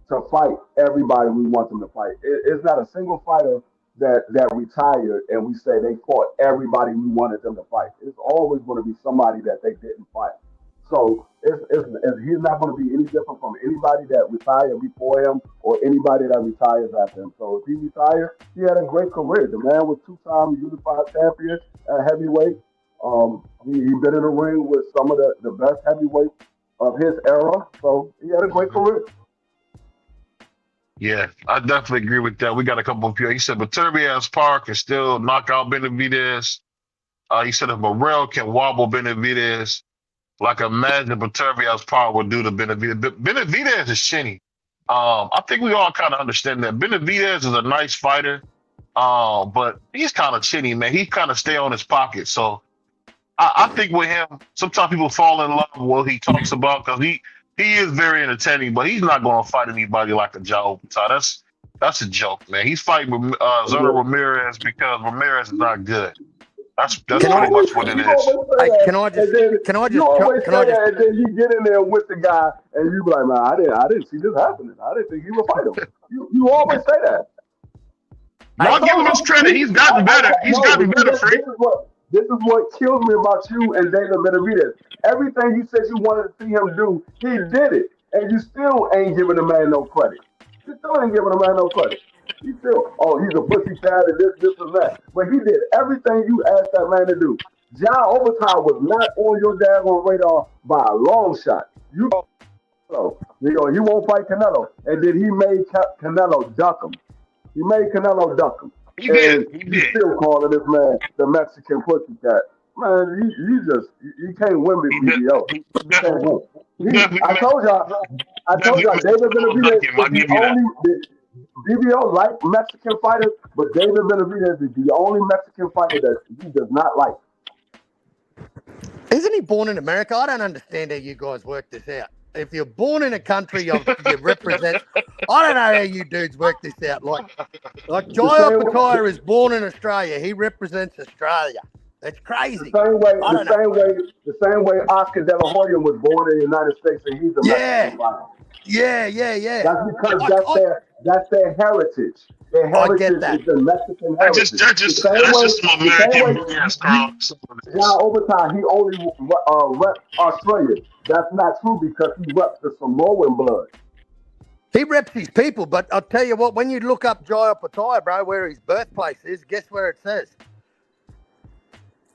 [SPEAKER 6] to fight everybody we want them to fight. It's not a single fighter that retired and we say they fought everybody we wanted them to fight. It's always going to be somebody that they didn't fight. So he's not going to be any different from anybody that retired before him or anybody that retires after him. So if he retired, he had a great career. The man was 2-time unified champion at heavyweight. He been in the ring with some of the best heavyweights of his era. So he had a great career.
[SPEAKER 10] Yeah, I definitely agree with that. We got a couple of people. He said Beterbiev's power can still knock out Benavidez. He said if Morrell can wobble Benavidez, like imagine Beterbiev's power would do to Benavidez. Benavidez is chinny. I think we all kind of understand that. Benavidez is a nice fighter, but he's kind of chinny, man. He kind of stay on his pocket. So I think with him, sometimes people fall in love with what he talks about because he is very entertaining, but he's not going to fight anybody like a Jai Opetaia. That's a joke, man. He's fighting Zurdo Ramirez because Ramirez is not good. That's pretty much what it is.
[SPEAKER 8] Can I just?
[SPEAKER 6] And then you get in there with the guy, and you be like, man, I didn't see this happening. I didn't think he would fight him. You always say that.
[SPEAKER 10] I'll give him his credit. He's gotten better. He's gotten better, Freak.
[SPEAKER 6] This is what kills me about you and David Benavidez. Everything you said you wanted to see him do, he did it. And you still ain't giving the man no credit. You still ain't giving the man no credit. You still, he's a pussy cat and this and that. But he did everything you asked that man to do. Jai Opetaia was not on your daggone radar by a long shot. You won't fight Canelo. And then he made Canelo duck him. He made Canelo duck him.
[SPEAKER 10] He did.
[SPEAKER 6] Still calling this man the Mexican pussycat. Man, you can't win with BBO. I told y'all, David Benavidez is the only BBO like Mexican fighters, but David Benavidez is the only Mexican fighter that he does not like.
[SPEAKER 8] Isn't he born in America? I don't understand how you guys work this out. If you're born in a country, you represent. I don't know how you dudes work this out. Like Jai Opetaia is born in Australia. He represents Australia. That's crazy.
[SPEAKER 6] The same way Oscar De La Hoya was born in the United States and he's a Mexican fighter.
[SPEAKER 8] Yeah.
[SPEAKER 6] That's because that's their heritage. Their heritage is the Mexican heritage.
[SPEAKER 10] That's just some American BS, Carl.
[SPEAKER 6] Jai Opetaia, he only reps Australia. That's not true because he reps the Samoan blood.
[SPEAKER 8] He reps his people, but I'll tell you what, when you look up Jai Opetaia, bro, where his birthplace is, guess where it says?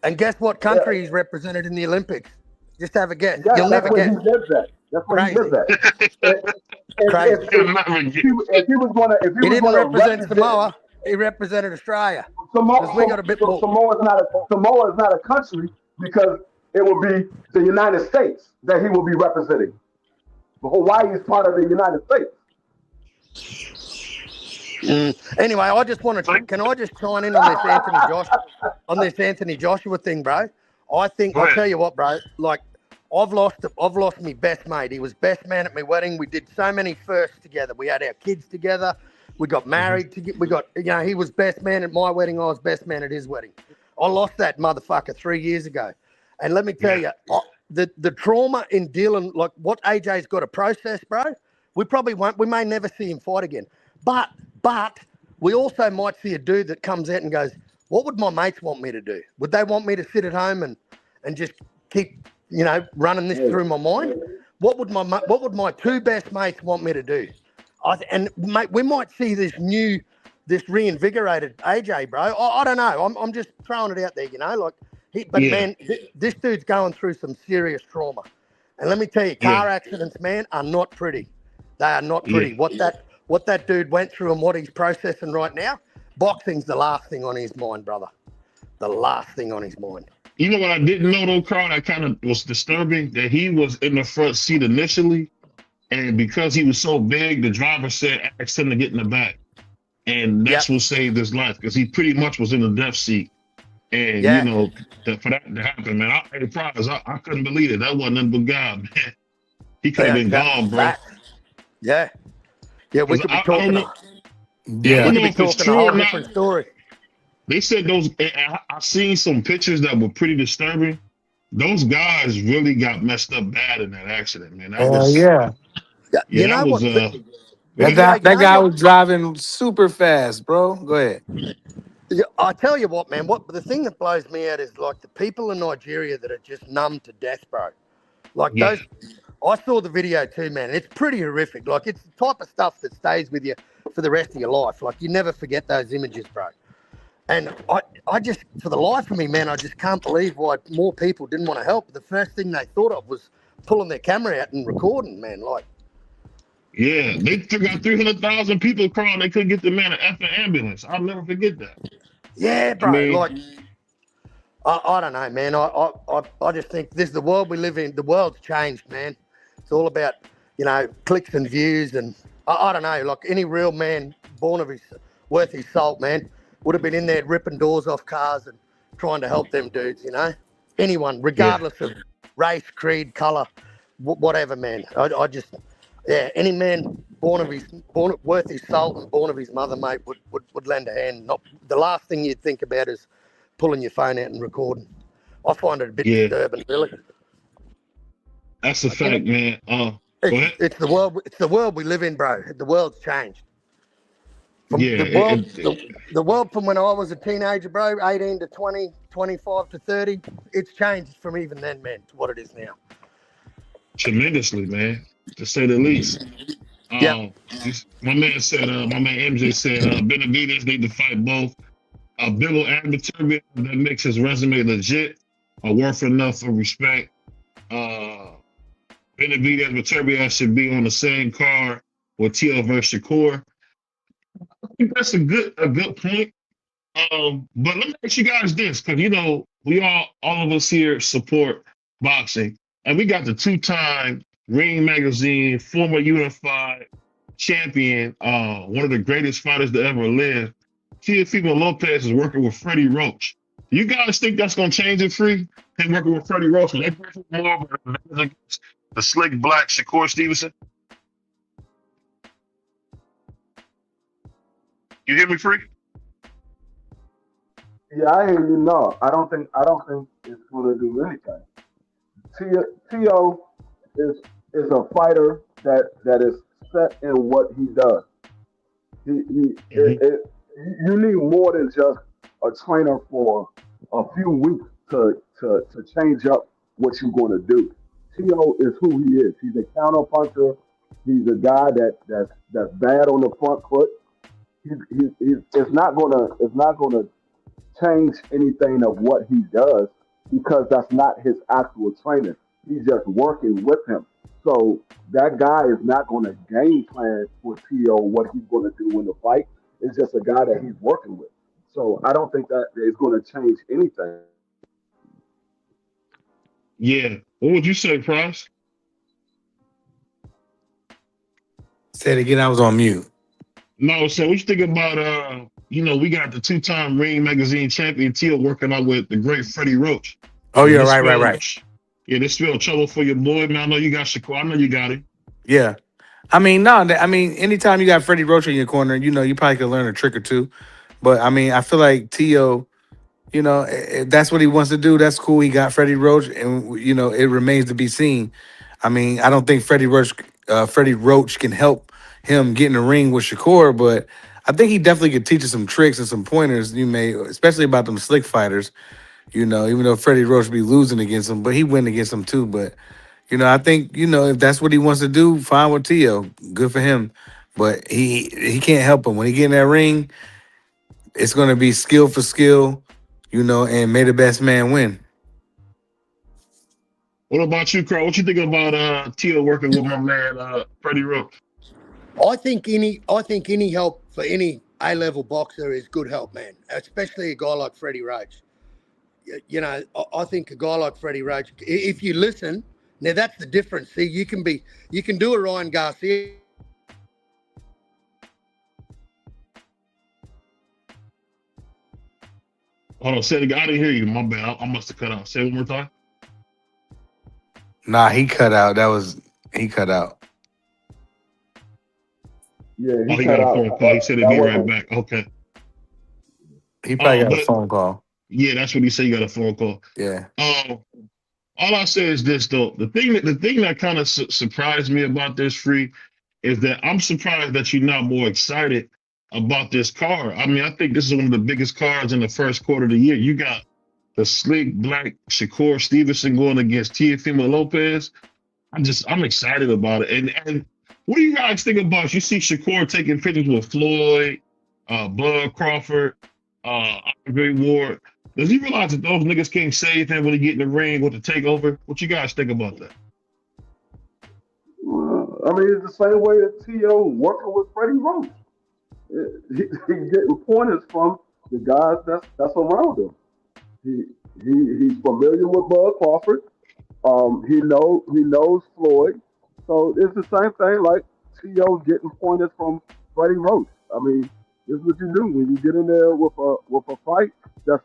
[SPEAKER 8] And guess what country he's represented in the Olympics? Just have a guess.
[SPEAKER 6] Yeah,
[SPEAKER 8] You'll never guess.
[SPEAKER 6] That's where he lives at. If he was gonna
[SPEAKER 8] represent Samoa, he represented Australia. We got a bit more.
[SPEAKER 6] Samoa is not a country because it will be the United States that he will be representing. But Hawaii is part of the United States.
[SPEAKER 8] Anyway, I just want to. Can I just chime in on this Anthony Joshua thing, bro? I think I'll tell you what, bro. Like, I've lost my best mate. He was best man at my wedding. We did so many firsts together. We had our kids together. We got married. He was best man at my wedding. I was best man at his wedding. I lost that motherfucker 3 years ago, and let me tell you, the trauma in dealing, like what AJ's got to process, bro. We probably won't. We may never see him fight again, but we also might see a dude that comes out and goes, what would my mates want me to do? Would they want me to sit at home and just keep, running this through my mind? What would my two best mates want me to do? Mate, we might see this reinvigorated AJ, bro. I don't know. I'm just throwing it out there, man, this dude's going through some serious trauma. And let me tell you, car accidents, man, are not pretty. They are not pretty. What that dude went through and what he's processing right now, boxing's the last thing on his mind, brother. The last thing on his mind.
[SPEAKER 10] You know what I didn't know, though, Carl, that kind of was disturbing? That he was in the front seat initially, and because he was so big, the driver asked him to get in the back. And that's what saved his life, because he pretty much was in the death seat. And, for that to happen, man, I couldn't believe it. That wasn't nothing but God, man. He could have been gone, bro.
[SPEAKER 8] Yeah. Yeah, we could be talking.
[SPEAKER 10] I don't know if it's true or not.
[SPEAKER 8] Different story.
[SPEAKER 10] They said I seen some pictures that were pretty disturbing. Those guys really got messed up bad in that accident, man.
[SPEAKER 5] That guy was driving super fast, bro. Go ahead.
[SPEAKER 8] Yeah, I tell you what, man. The thing that blows me out is like the people in Nigeria that are just numb to death, bro. Those. I saw the video too, man. It's pretty horrific. Like, it's the type of stuff that stays with you for the rest of your life. Like, you never forget those images, bro. And I just, for the life of me, man, I just can't believe why more people didn't want to help. The first thing they thought of was pulling their camera out and recording, man. Like,
[SPEAKER 10] yeah, they got 300,000 people crying. They couldn't get the man an effing ambulance. I'll never forget that.
[SPEAKER 8] Yeah, bro. I don't know, man. I just think this is the world we live in. The world's changed, man. It's all about, clicks and views. And I don't know, like any real man worth his salt, man, would have been in there ripping doors off cars and trying to help them dudes, Anyone, regardless of race, creed, colour, whatever, man. Any man worth his salt and born of his mother, mate, would lend a hand. The last thing you'd think about is pulling your phone out and recording. I find it a bit disturbing, really.
[SPEAKER 10] That's a fact, man.
[SPEAKER 8] It's the world. It's the world we live in, bro. The world's changed. The world from when I was a teenager, bro, 18 to 20, 25 to 30, it's changed from even then, man, to what it is now.
[SPEAKER 10] Tremendously, man, to say the least. My man MJ said Benavidez need to fight both Bill and Beterbiev. That makes his resume legit, worth enough of respect. Benavidez, Beterbiev should be on the same card with Tio versus Shakur. I think that's a good point. But let me ask you guys this, because we all of us here support boxing, and we got the two-time Ring Magazine former unified champion, one of the greatest fighters to ever live. Teofimo Lopez is working with Freddie Roach. Do you guys think that's gonna change it, Free? Him working with Freddie Roach, and they more of the slick black Shakur Stevenson? You hear me, Free?
[SPEAKER 6] Yeah, I hear you. No, I don't think it's going to do anything. Tio is a fighter that is set in what he does. You need more than just a trainer for a few weeks to change up what you're going to do. Tio is who he is. He's a counter puncher. He's a guy that's bad on the front foot. It's not gonna change anything of what he does, because that's not his actual training. He's just working with him. So that guy is not going to game plan for Tio what he's going to do in the fight. It's just a guy that he's working with. So I don't think that is going to change anything.
[SPEAKER 10] Yeah. What would you say, Price?
[SPEAKER 5] Say it again. I was on mute.
[SPEAKER 10] No, so what you think about we got the 2-time Ring Magazine champion Teal working out with the great Freddie Roach.
[SPEAKER 5] Oh
[SPEAKER 10] Yeah,
[SPEAKER 5] yeah, right.
[SPEAKER 10] this spell trouble for your boy, man. I know you got Shakur. I know you got him.
[SPEAKER 5] Yeah. I mean, no, I mean, anytime you got Freddie Roach in your corner, you probably could learn a trick or two. But I mean, I feel like T.O., if that's what he wants to do, that's cool. He got Freddie Roach, and it remains to be seen. I mean, I don't think Freddie Roach can help him get in the ring with Shakur, but I think he definitely could teach us some tricks and some pointers. Especially about them slick fighters. Even though Freddie Roach be losing against him, but he win against him too. But I think if that's what he wants to do, fine with T.O. Good for him. But he can't help him when he get in that ring. It's going to be skill for skill, and may the best man win.
[SPEAKER 10] What about you, Carl? What you think about Teal working with my man Freddie Roach?
[SPEAKER 8] I think any help for any A-level boxer is good help, man. Especially a guy like Freddie Roach. I think a guy like Freddie Roach, if you listen, now that's the difference. See, you can do a Ryan Garcia.
[SPEAKER 10] Hold on, say it again. I didn't hear you. My bad. I must have cut out. Say it one more time.
[SPEAKER 5] Nah, he cut out. He cut out.
[SPEAKER 6] Yeah,
[SPEAKER 10] he got a phone call. He said he'd be right back. Okay.
[SPEAKER 5] He probably got a phone call.
[SPEAKER 10] Yeah, that's what he said. He got a phone call.
[SPEAKER 5] Yeah.
[SPEAKER 10] All I say is this though. The thing that kind of surprised me about this, Free, is that I'm surprised that you're not more excited about this card. I mean, I think this is one of the biggest cards in the first quarter of the year. You got the slick black Shakur Stevenson going against Teofimo Lopez. I'm excited about it. And what do you guys think about? You see Shakur taking pictures with Floyd, Bud Crawford, Andre Ward. Does he realize that those niggas can't save him when he get in the ring with the takeover? What you guys think about that?
[SPEAKER 6] I mean, it's the same way that T.O. working with Freddie Roach. He's getting pointers from the guys that's around him. He's familiar with Bud Crawford. He knows Floyd. So it's the same thing like T.O. getting pointers from Freddie Roach. I mean, this is what you do when you get in there with a fight. That's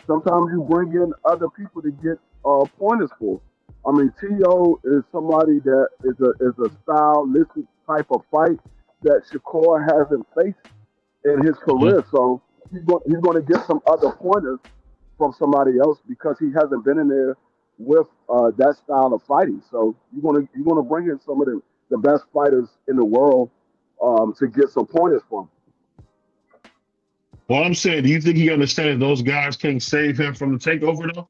[SPEAKER 6] sometimes you bring in other people to get pointers for. I mean, T.O. is somebody that is a stylistic type of fight that Shakur hasn't faced in his career. So he's going to get some other pointers from somebody else because he hasn't been in there with that style of fighting. So you're going to bring in some of the best fighters in the world to get some pointers from.
[SPEAKER 10] Well, I'm saying, do you think he understands those guys can't save him from the takeover though?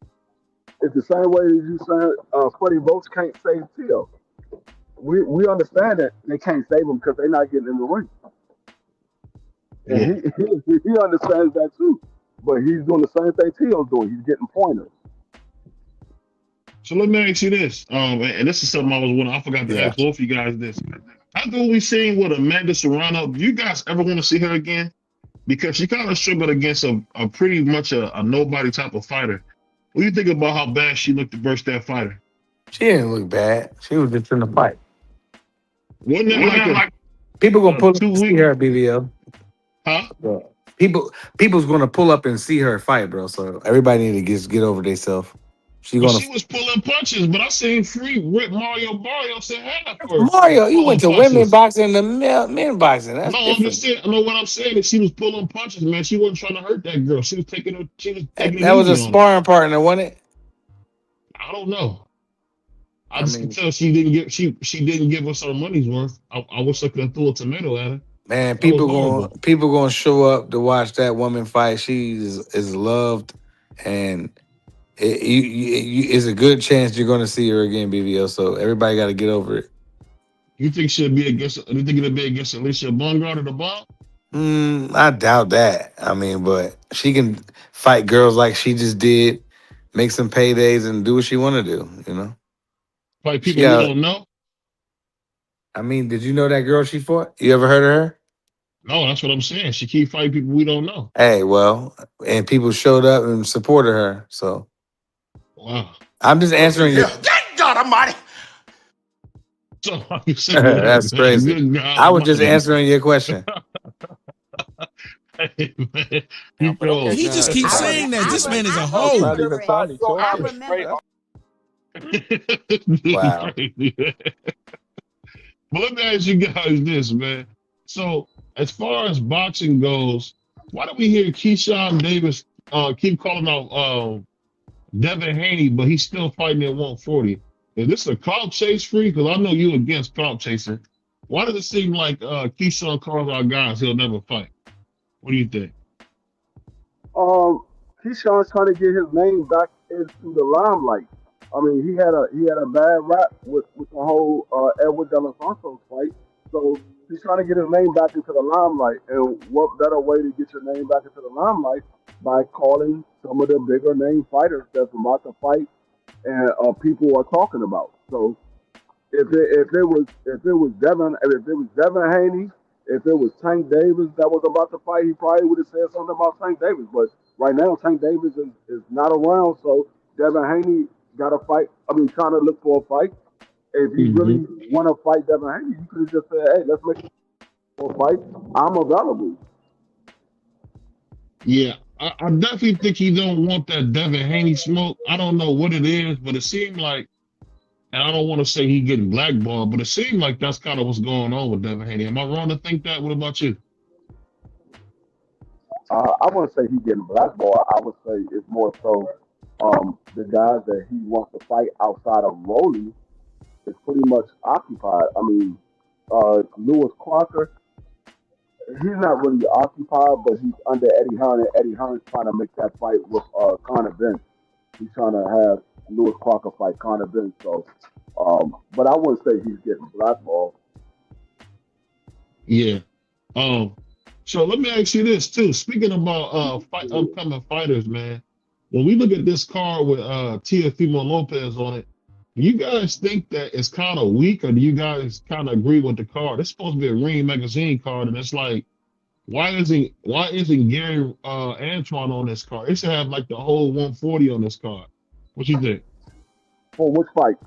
[SPEAKER 6] It's the same way as you saying Freddie Roach can't save T.O. We understand that they can't save him because they're not getting in the ring. And he understands that too. But he's doing the same thing T.O.'s doing. He's getting pointers.
[SPEAKER 10] So let me ask you this. And this is something I forgot to ask both of you guys this. After what we've seen with Amanda Serrano, do you guys ever want to see her again? Because she kind of struggled against a pretty much a nobody type of fighter. What do you think about how bad she looked versus that fighter?
[SPEAKER 5] She didn't look bad. She was just in the fight.
[SPEAKER 10] Wasn't it like
[SPEAKER 5] people gonna pull up and see her, BVO?
[SPEAKER 10] Huh?
[SPEAKER 5] People's gonna pull up and see her fight, bro. So everybody need to just get over themselves.
[SPEAKER 10] She was pulling punches, but I seen Free rip Mario Barrios in half.
[SPEAKER 5] Mario, you went to women boxing and men boxing. That's
[SPEAKER 10] no,
[SPEAKER 5] different.
[SPEAKER 10] I'm just saying. No, what I'm saying is she was pulling punches, man. She wasn't trying to hurt that girl. She was taking her.
[SPEAKER 5] That was a sparring partner, wasn't it?
[SPEAKER 10] I don't know. I just can tell she didn't give us our money's worth. I wish I could have threw a tomato at her.
[SPEAKER 5] Man, people gonna show up to watch that woman fight. She is loved, and it's a good chance you're gonna see her again, BVO. So everybody got to get over it.
[SPEAKER 10] You think she'll be against? You think it'll be against Alicia Bungard or the Bomb?
[SPEAKER 5] I doubt that. I mean, but she can fight girls like she just did, make some paydays, and do what she want to do. You know,
[SPEAKER 10] fight people we don't know.
[SPEAKER 5] I mean, did you know that girl she fought? You ever heard of her?
[SPEAKER 10] No, that's what I'm saying. She keep fighting people we don't know.
[SPEAKER 5] Hey, well, and people showed up and supported her. So,
[SPEAKER 10] wow.
[SPEAKER 5] I'm just answering you.
[SPEAKER 3] Thank God Almighty.
[SPEAKER 4] So how you say that,
[SPEAKER 5] That's
[SPEAKER 4] man?
[SPEAKER 5] crazy.
[SPEAKER 4] Good God
[SPEAKER 5] I was just
[SPEAKER 4] Almighty.
[SPEAKER 5] answering your question.
[SPEAKER 4] Hey, man,
[SPEAKER 11] Yeah,
[SPEAKER 4] you
[SPEAKER 11] but okay,
[SPEAKER 4] cold.
[SPEAKER 12] He just keeps
[SPEAKER 11] now
[SPEAKER 12] saying that. This man is a
[SPEAKER 11] that's
[SPEAKER 12] hoe.
[SPEAKER 11] not even funny. So
[SPEAKER 13] I
[SPEAKER 11] it's straight.
[SPEAKER 13] remember.
[SPEAKER 5] Wow.
[SPEAKER 4] Crazy, man. But let me ask you guys this, man. So as far as boxing goes, why do we hear Keyshawn Davis keep calling out Devin Haney, but he's still fighting at 140? Is this a clout chase free? Because I know you against clout chasing. Why does it seem like Keyshawn calls out guys he'll never fight? What do you think?
[SPEAKER 6] Keyshawn's trying to get his name back into the limelight. I mean, he had a bad rap with the whole Edward De Los Santos fight. So he's trying to get his name back into the limelight. And what better way to get your name back into the limelight by calling some of the bigger name fighters that's about to fight and people are talking about. So if it was Devin Haney, if it was Tank Davis that was about to fight, he probably would have said something about Tank Davis. But right now, Tank Davis is not around, so Devin Haney got to fight. I mean, trying to look for a fight. If you really want to fight Devin Haney, you could have just said, "Hey, let's make a fight. I'm available."
[SPEAKER 4] Yeah, I definitely think he don't want that Devin Haney smoke. I don't know what it is, but it seemed like, and I don't want to say he getting blackballed, but it seemed like that's kind of what's going on with Devin Haney. Am I wrong to think that? What about you?
[SPEAKER 6] I wouldn't say he's getting blackballed. I would say it's more so the guys that he wants to fight outside of Rolly is pretty much occupied. I mean, Lewis Crocker, he's not really occupied, but he's under Eddie Hearn, and Eddie Hearn's trying to make that fight with Conor Benn. He's trying to have Lewis Crocker fight Conor Benn. So, but I wouldn't say he's getting blackballed.
[SPEAKER 4] Yeah. So let me ask you this too. Speaking about upcoming fighters, man, when we look at this card with Teofimo Lopez on it, do you guys think that it's kind of weak, or do you guys kind of agree with the card? It's supposed to be a Ring Magazine card, and it's like, why isn't Gary Antoine on this card? It should have like the whole 140 on this card. What you think?
[SPEAKER 6] For which fight?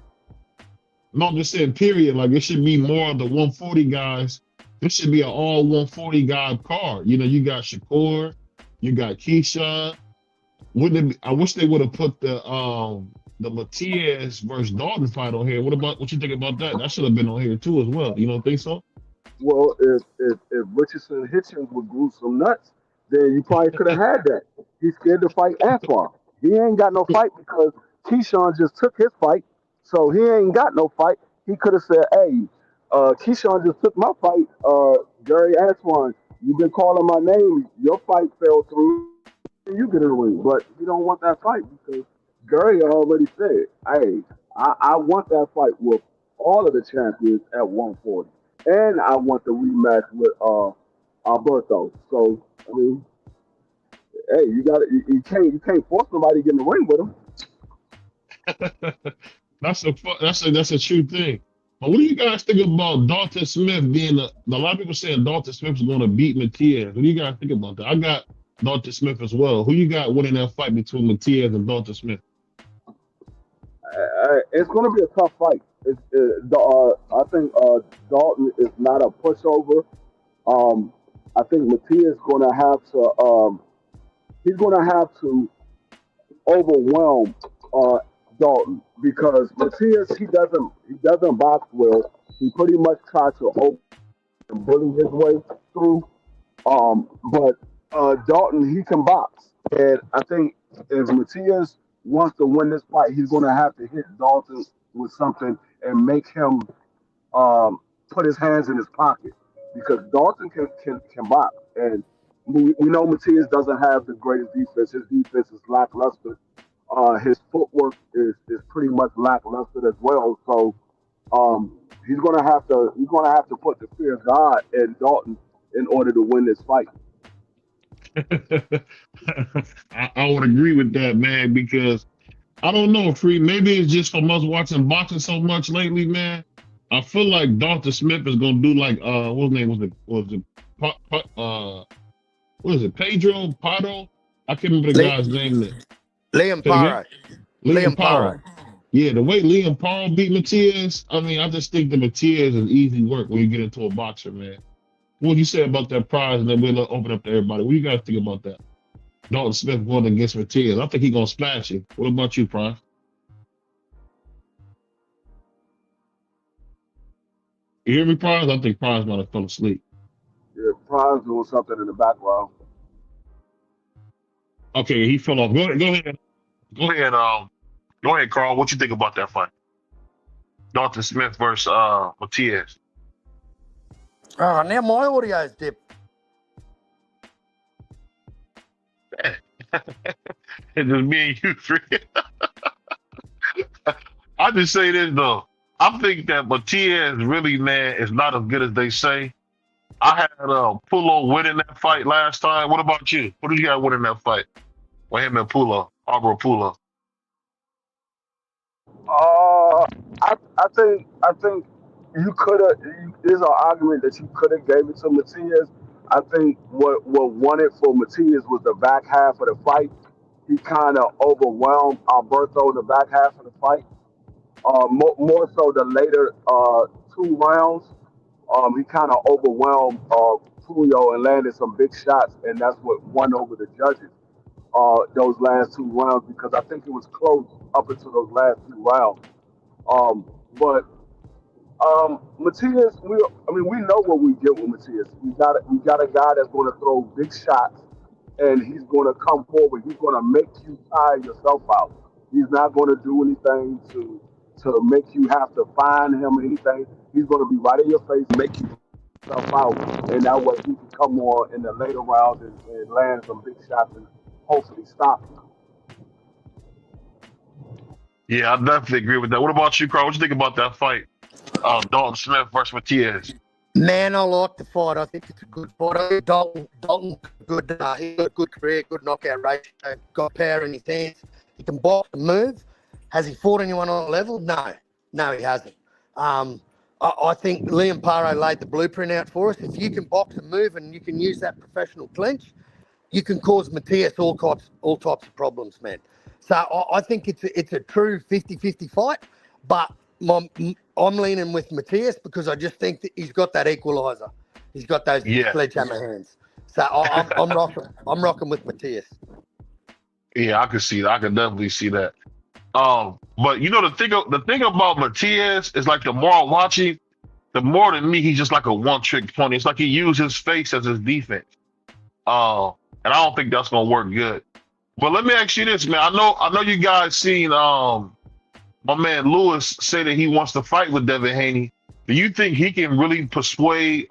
[SPEAKER 4] No, I'm just saying, period. Like, it should be more of the 140 guys. This should be an all 140 guy card. You know, you got Shakur, you got Keyshawn. I wish they would have put the Matias versus Dalton fight on here. What you think about that? That should have been on here too as well. You don't think so?
[SPEAKER 6] Well, if Richardson Hitchens would glue some nuts, then you probably could have had that. He's scared to fight Antoine. He ain't got no fight because Keyshawn just took his fight, so he ain't got no fight. He could have said, "Hey, Keyshawn just took my fight. Gary Antoine, you've been calling my name. Your fight fell through. You get in the ring." But he don't want that fight because Gary already said, "Hey, I want that fight with all of the champions at 140, and I want the rematch with Alberto." So I mean, hey, you can't force somebody to get in the ring with him.
[SPEAKER 4] That's a true thing. But what do you guys think about Dalton Smith being a lot of people saying Dalton Smith is going to beat Matias? What do you guys think about that? I got Dalton Smith as well. Who you got winning that fight between Matias and Dalton Smith?
[SPEAKER 6] It's going to be a tough fight. I think Dalton is not a pushover. I think Matias is going to have to. He's going to have to overwhelm Dalton because Matias he doesn't box well. He pretty much tries to open and bully his way through. But Dalton he can box, and I think if Matias wants to win this fight, he's going to have to hit Dalton with something and make him put his hands in his pocket because Dalton can box, and we know Matias doesn't have the greatest defense. His defense is lackluster. His footwork is pretty much lackluster as well. So he's gonna have to put the fear of God in Dalton in order to win this fight.
[SPEAKER 4] I would agree with that, man, because I don't know, Free. Maybe it's just from us watching boxing so much lately, man. I feel like Dalton Smith is gonna do like what his name was it Pedro Pardo? I can't remember the guy's name.
[SPEAKER 8] Liam Parra.
[SPEAKER 4] Yeah, the way Liam Paul beat Matias, I mean, I just think that Matias is easy work when you get into a boxer, man. What do you say about that prize, and then we'll open up to everybody? What do you guys think about that? Dalton Smith going against Matias. I think he's gonna splash you. What about you, Prime? You hear me, Prime? I think Prime might have fell asleep.
[SPEAKER 6] Yeah, Prime's doing something in the background.
[SPEAKER 4] Okay, he fell off. Go ahead.
[SPEAKER 10] Go ahead, Carl. What you think about that fight? Dalton Smith versus Matias.
[SPEAKER 8] Oh, now my audio's dipped.
[SPEAKER 10] It's just me and you three. I just say this though. I think that Matias really, man, is not as good as they say. I had Pulo winning that fight last time. What about you? What did you got winning that fight? With him and Pulo, Arbor Pulo.
[SPEAKER 6] I think you could have. There's an argument that you could have gave it to Matias. I think what won it for Matias was the back half of the fight. He kind of overwhelmed Alberto in the back half of the fight. More so the later 2 rounds. He kind of overwhelmed Puyo and landed some big shots, and that's what won over the judges those last 2 rounds, because I think it was close up until those last 2 rounds. But Matias, we know what we get with Matias. We got a guy that's going to throw big shots, and he's going to come forward. He's going to make you tire yourself out. He's not going to do anything to make you have to find him or anything. He's going to be right in your face, make you yourself out, and that way he can come on in the later rounds and land some big shots and hopefully stop him.
[SPEAKER 10] Yeah, I definitely agree with that. What about you, Carl? What you think about that fight? Dalton Smith versus Matias.
[SPEAKER 8] Man, I like the fight. I think it's a good fight. I think Dalton good. He got a good career, good knockout ratio, got power in his hands. He can box and move. Has he fought anyone on a level? No, he hasn't. I think Liam Paro laid the blueprint out for us. If you can box and move and you can use that professional clinch, you can cause Matias all types of problems, man. So I think it's a true 50-50 fight, but I'm leaning with Matias because I just think that he's got that equalizer. He's got those sledgehammer hands. So I'm rocking with Matias.
[SPEAKER 10] Yeah, I can see that. I can definitely see that. But you know the thing about Matias is, like, the more I watch him, the more to me he's just like a one-trick pony. It's like he used his face as his defense. And I don't think that's gonna work good. But let me ask you this, man. I know you guys seen my man Lewis say that he wants to fight with Devin Haney. Do you think he can really persuade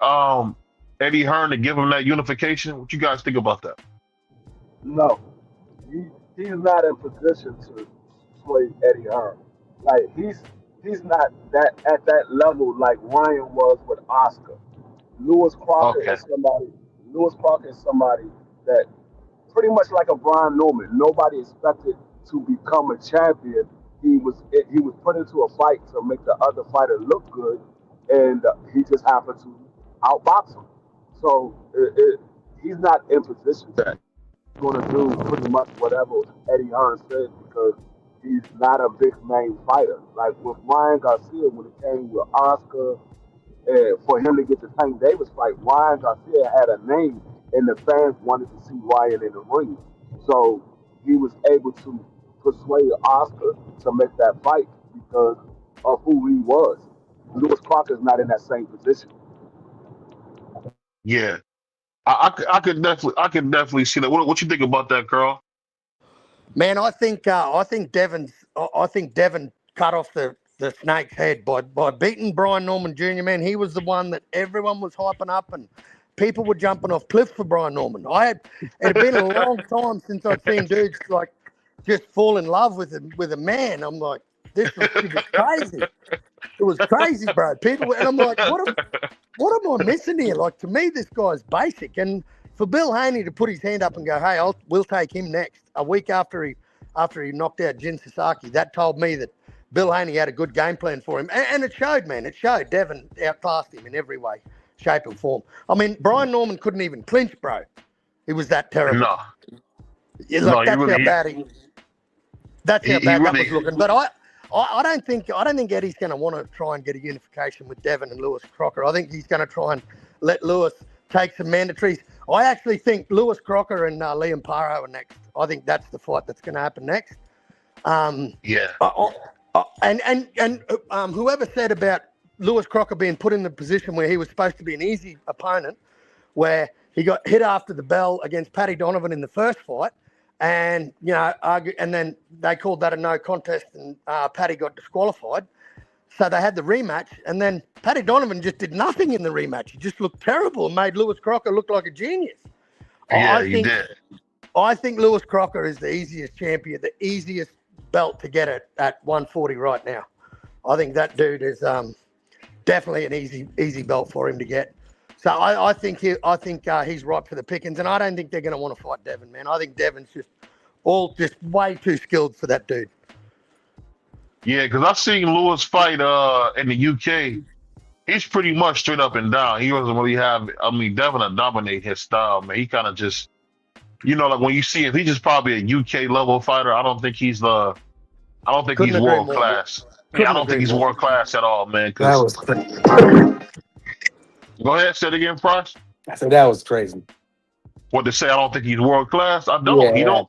[SPEAKER 10] Eddie Hearn to give him that unification? What you guys think about that?
[SPEAKER 6] No, he's not in position to persuade Eddie Hearn. Like he's not that at that level like Ryan was with Oscar. Lewis Crocker is somebody that pretty much like a Brian Norman. Nobody expected to become a champion. He was put into a fight to make the other fighter look good, and he just happened to outbox him. So he's not in position to going to do pretty much whatever Eddie Hearn said, because he's not a big name fighter. Like with Ryan Garcia, when it came with Oscar, for him to get the Tank Davis fight, Ryan Garcia had a name, and the fans wanted to see Ryan in the ring. So he was able to persuade Oscar to make that fight because of who he was. Lewis Crocker's not in that same position.
[SPEAKER 10] Yeah, I could definitely see that. What you think about that, Carl?
[SPEAKER 8] Man, I think Devin cut off the snake's head by beating Brian Norman Jr. Man, he was the one that everyone was hyping up, and people were jumping off cliffs for Brian Norman. It had been a long time since I'd seen dudes like just fall in love with a man. I'm like, this was crazy. It was crazy, bro. And I'm like, what am I missing here? Like, to me, this guy's basic. And for Bill Haney to put his hand up and go, hey, we'll take him next, a week after he knocked out Jin Sasaki, that told me that Bill Haney had a good game plan for him. And it showed, man. It showed. Devin outclassed him in every way, shape, and form. I mean, Brian Norman couldn't even clinch, bro. He was that terrible.
[SPEAKER 10] No.
[SPEAKER 8] That's how bad that was looking. But I don't think Eddie's going to want to try and get a unification with Devin and Lewis Crocker. I think he's going to try and let Lewis take some mandatories. I actually think Lewis Crocker and Liam Paro are next. I think that's the fight that's going to happen next. And whoever said about Lewis Crocker being put in the position where he was supposed to be an easy opponent, where he got hit after the bell against Paddy Donovan in the first fight, and and then they called that a no contest, and Paddy got disqualified. So they had the rematch, and then Paddy Donovan just did nothing in the rematch. He just looked terrible and made Lewis Crocker look like a genius.
[SPEAKER 10] Yeah, he did.
[SPEAKER 8] I think Lewis Crocker is the easiest champion, the easiest belt to get at 140 right now. I think that dude is definitely an easy belt for him to get. So I think he's ripe for the pickings, and I don't think they're going to want to fight Devin, man. I think Devin's just way too skilled for that dude.
[SPEAKER 10] Yeah, because I've seen Lewis fight in the UK. He's pretty much straight up and down. He doesn't really have. I mean, Devin will dominate his style, man. He kind of just, like when you see him, he's just probably a UK level fighter. I don't think he's world class. Yeah, I don't think he's world class at all, man.
[SPEAKER 5] That was crazy.
[SPEAKER 10] Go ahead, say it again, Price.
[SPEAKER 5] I said that was crazy.
[SPEAKER 10] What to say? I don't think he's world class. I don't.
[SPEAKER 5] Yeah.
[SPEAKER 10] He don't.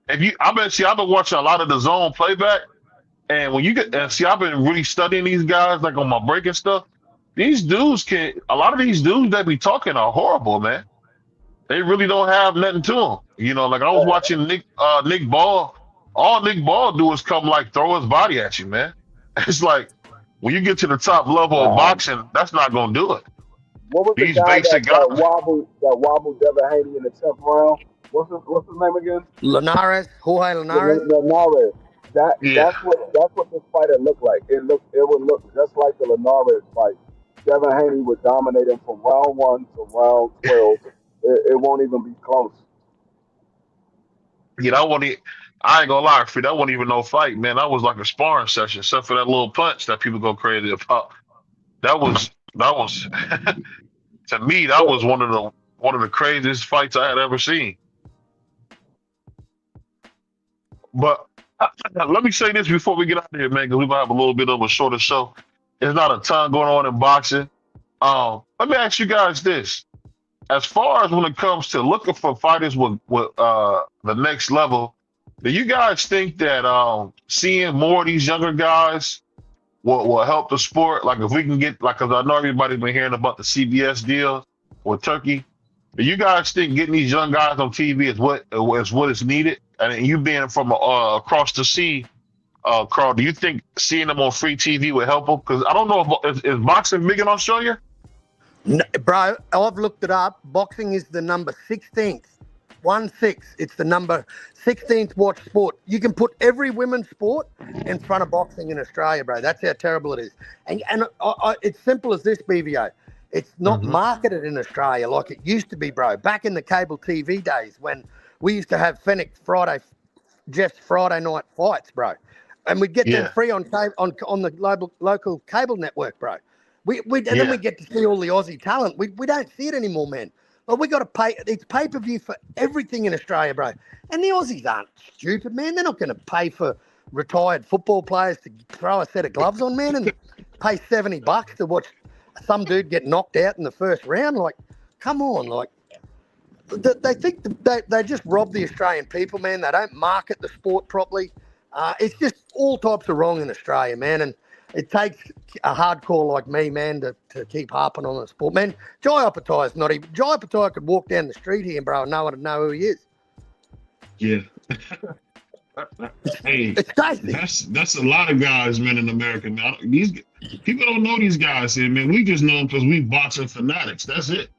[SPEAKER 10] I've been watching a lot of the zone playback, and when you get I've been really studying these guys like on my break and stuff. These dudes a lot of these dudes that be talking are horrible, man. They really don't have nothing to them. Like I was watching Nick Ball. All Nick Ball do is come like throw his body at you, man. It's like when you get to the top level of boxing, that's not gonna do it.
[SPEAKER 6] What was
[SPEAKER 10] These
[SPEAKER 6] the guy
[SPEAKER 10] basic
[SPEAKER 6] that
[SPEAKER 10] guys.
[SPEAKER 6] wobbled Devin Haney in the 10th round? What's his name again?
[SPEAKER 8] Jorge Linares.
[SPEAKER 6] Linares. That's what this fighter looked like. It would look just like the Linares fight. Devin Haney would dominate him from round 1 to round 12. It won't even be close.
[SPEAKER 10] Yeah, I ain't gonna lie, Free. That wasn't even no fight, man. That was like a sparring session, except for that little punch that people go crazy about. That was to me, that was one of the craziest fights I had ever seen. But let me say this before we get out of here, man, because we're gonna have a little bit of a shorter show. There's not a ton going on in boxing. Let me ask you guys this. As far as when it comes to looking for fighters with the next level, do you guys think that seeing more of these younger guys will help the sport? Like if we can get, because I know everybody's been hearing about the CBS deal with Turkey. Do you guys think getting these young guys on TV is what is needed? And you being from across the sea, Carl, do you think seeing them on free TV would help them? Because I don't know if is boxing big in Australia?
[SPEAKER 8] No, bro, I've looked it up. Boxing is the number 16th. 1-6. It's the number 16th watch sport. You can put every women's sport in front of boxing in Australia, bro. That's how terrible it is. And it's simple as this, BVO. It's not marketed in Australia like it used to be, bro. Back in the cable TV days when we used to have Fennec Jeff's Friday night fights, bro. And we'd get them free on the local cable network, bro. Then we get to see all the Aussie talent. We don't see it anymore, man. But we got to pay. It's pay-per-view for everything in Australia, bro. And the Aussies aren't stupid, man. They're not going to pay for retired football players to throw a set of gloves on, man, and pay $70 to watch some dude get knocked out in the first round. Like, come on, like. They think they just rob the Australian people, man. They don't market the sport properly. It's just all types of wrong in Australia, man. And it takes a hardcore like me, man, to keep harping on the sport, man. Jai Opetaia is not even. Jai Opetaia could walk down the street here, bro, and no one would know who he is.
[SPEAKER 4] Yeah. Hey,
[SPEAKER 8] it's crazy.
[SPEAKER 4] That's a lot of guys, man, in America. Now, these people don't know these guys here, man. We just know them because we boxing fanatics. That's it.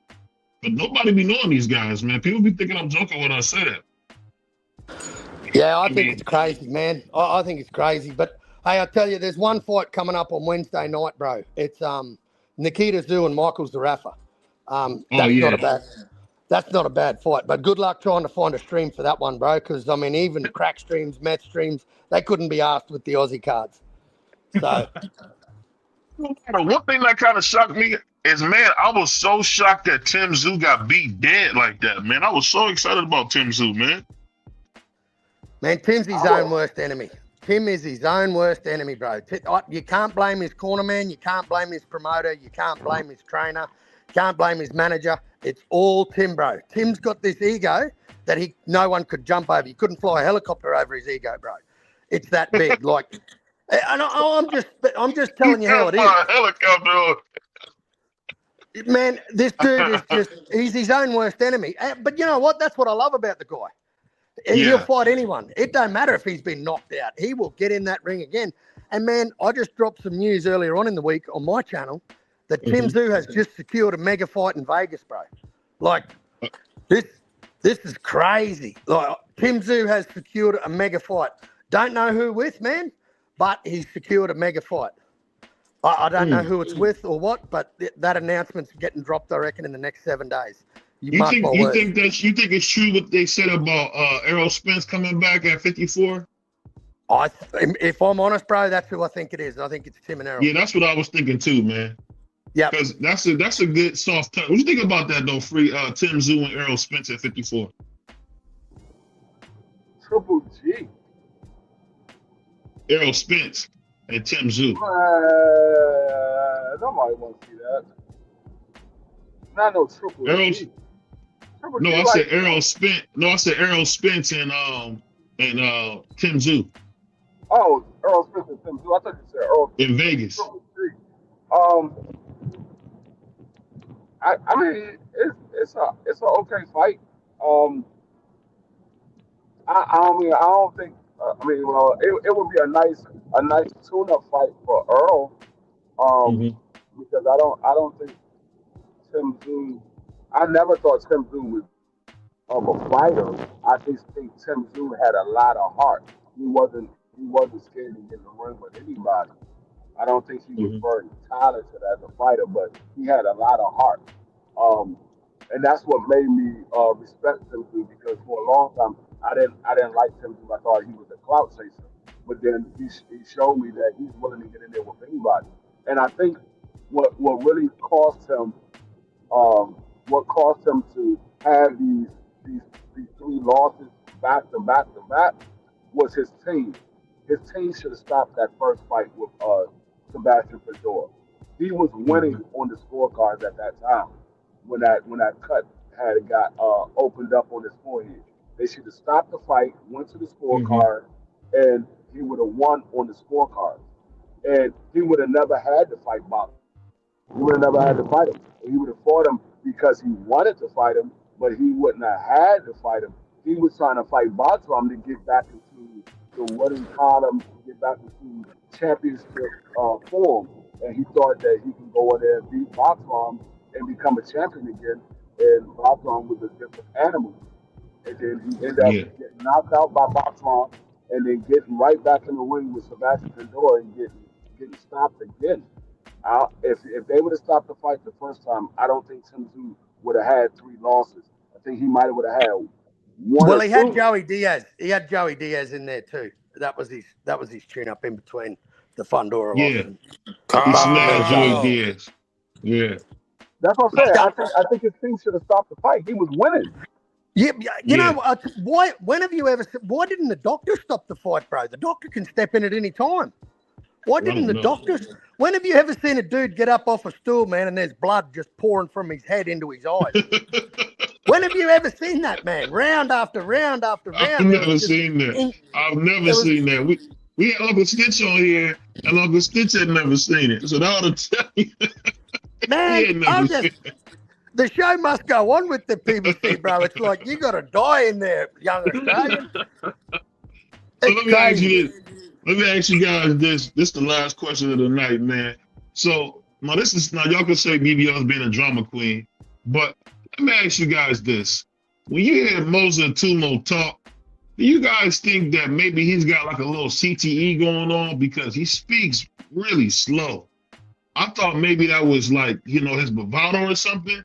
[SPEAKER 4] But nobody be knowing these guys, man. People be thinking I'm joking when I say that.
[SPEAKER 8] Yeah, I think it's crazy, man. I think it's crazy. But, hey, I tell you, there's one fight coming up on Wednesday night, bro. It's Nikita Zoo and Michael Zarafa. That's not a bad fight. But good luck trying to find a stream for that one, bro, because, I mean, even crack streams, match streams, they couldn't be asked with the Aussie cards. So...
[SPEAKER 10] One thing that kind of shocked me is, man, I was so shocked that Tim Tszyu got beat dead like that, man. I was so excited about Tim Tszyu, man.
[SPEAKER 8] Man, Tim's his own worst enemy. Tim is his own worst enemy, bro. You can't blame his cornerman. You can't blame his promoter. You can't blame his trainer. Can't blame his manager. It's all Tim, bro. Tim's got this ego that no one could jump over. You couldn't fly a helicopter over his ego, bro. It's that big. Like, and I'm just telling you how it is.
[SPEAKER 10] Helicopter.
[SPEAKER 8] Man, this dude is he's his own worst enemy. But you know what? That's what I love about the guy. He'll fight anyone. It don't matter if he's been knocked out. He will get in that ring again. And, man, I just dropped some news earlier on in the week on my channel that Tim Tszyu has just secured a mega fight in Vegas, bro. Like, this is crazy. Like, Tim Tszyu has secured a mega fight. Don't know who with, man, but he's secured a mega fight. I don't know who it's with or what, but that announcement's getting dropped, I reckon, in the next 7 days. You think
[SPEAKER 4] it's true what they said about Errol Spence coming back at 54?
[SPEAKER 8] If I'm honest, bro, that's who I think it is. I think it's Tim and Errol.
[SPEAKER 4] Yeah, that's what I was thinking too, man.
[SPEAKER 8] Yeah,
[SPEAKER 4] because that's a good soft touch. What do you think about that though? Free Tim Tszyu and Errol Spence at 54.
[SPEAKER 6] Triple G.
[SPEAKER 4] Errol Spence and Tim Tszyu.
[SPEAKER 6] Nobody wants to see that. Not no Triple G.
[SPEAKER 4] No, I said Errol Spence. No, I said Errol Spence and Tim Tszyu.
[SPEAKER 6] Oh, Errol Spence and Tim Tszyu. I thought you said Errol
[SPEAKER 4] in Vegas.
[SPEAKER 6] I mean, it's an okay fight. I don't think. It would be a nice tune-up fight for Earl. Because I don't think Tim Tszyu. I never thought Tim Tszyu was a fighter. I just think Tim Tszyu had a lot of heart. He wasn't scared to get in the ring with anybody. I don't think he was very talented as a fighter, but he had a lot of heart. And that's what made me respect Tim Tszyu, because for a long time I didn't like Tim Tszyu. I thought he was a clout chaser. But then he showed me that he's willing to get in there with anybody. And I think what really caused him to have these 3 losses back to back was his team. His team should have stopped that first fight with Sebastian Fedor. He was winning on the scorecards at that time when that cut had got opened up on his forehead. They should have stopped the fight, went to the scorecard, and he would have won on the scorecard. And he would have never had to fight Bob. He would have never had to fight him. He would have fought him because he wanted to fight him, but he wouldn't have had to fight him. He was trying to fight Bartram to get back into the winning column, get back into championship form. And he thought that he could go in there and beat Bartram and become a champion again. And Bartram was a different animal. And then he ended up getting knocked out by Bartram and then getting right back in the ring with Sebastian Fedor and getting stopped again. If they would have stopped the fight the first time, I don't think Tim Tszyu would have had 3 losses. I think he might have had 1.
[SPEAKER 8] Well, he had Joey Diaz. He had Joey Diaz in there too. That was his tune-up in between the Fundora loss.
[SPEAKER 4] He smashed Joey Diaz. Yeah.
[SPEAKER 6] That's what I'm saying. I think his team should have stopped the fight. He was winning.
[SPEAKER 8] Yeah, you know why? When have you ever? Why didn't the doctor stop the fight, bro? The doctor can step in at any time. Why didn't the doctors? When have you ever seen a dude get up off a stool, man, and there's blood just pouring from his head into his eyes? When have you ever seen that, man? Round after round after round.
[SPEAKER 4] I've never seen that. I've never seen that. We had Uncle Stitch on here, and Uncle Stitch had never seen it. So that ought to tell you.
[SPEAKER 8] Man, the show must go on with the PBC, bro. It's like you got to die in there, young Australian.
[SPEAKER 4] So let me ask you guys this. This is the last question of the night, man. So now y'all can say BBL's being a drama queen, but let me ask you guys this. When you hear Moza Tumo talk, do you guys think that maybe he's got like a little CTE going on because he speaks really slow? I thought maybe that was like, his bravado or something.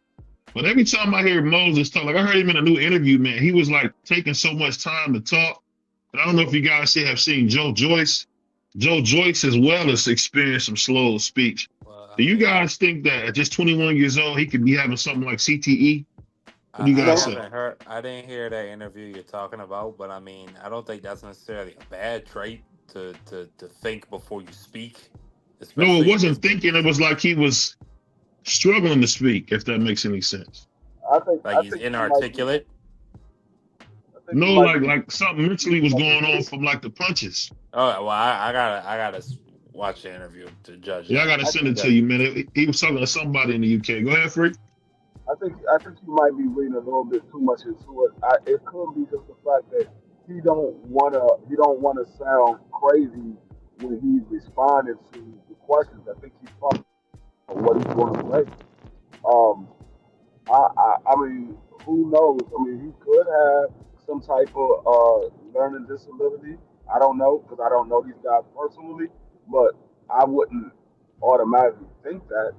[SPEAKER 4] But every time I hear Moses talk, like I heard him in a new interview, man, he was like taking so much time to talk. And I don't know if you guys have seen Joe Joyce. Joe Joyce as well has experienced some slow speech. Do you guys think that at just 21 years old, he could be having something like CTE? What do you guys say?
[SPEAKER 11] I didn't hear that interview you're talking about, but I mean, I don't think that's necessarily a bad trait. think before you speak.
[SPEAKER 10] No, it wasn't thinking. It was like he was struggling to speak. If that makes any sense.
[SPEAKER 11] Like he's inarticulate.
[SPEAKER 10] No, like something mentally was going on from like the punches.
[SPEAKER 11] Oh well, I gotta watch the interview to judge.
[SPEAKER 10] Yeah, I gotta send it to you, man. He was talking to somebody in the UK. Go ahead, Freak.
[SPEAKER 6] I think you might be reading a little bit too much into it. It could be just the fact that he don't wanna sound crazy when he's responding to the questions. I think he's talking about what he's going to say. I mean, who knows? I mean, he could have some type of learning disability. I don't know because I don't know these guys personally, but I wouldn't automatically think that.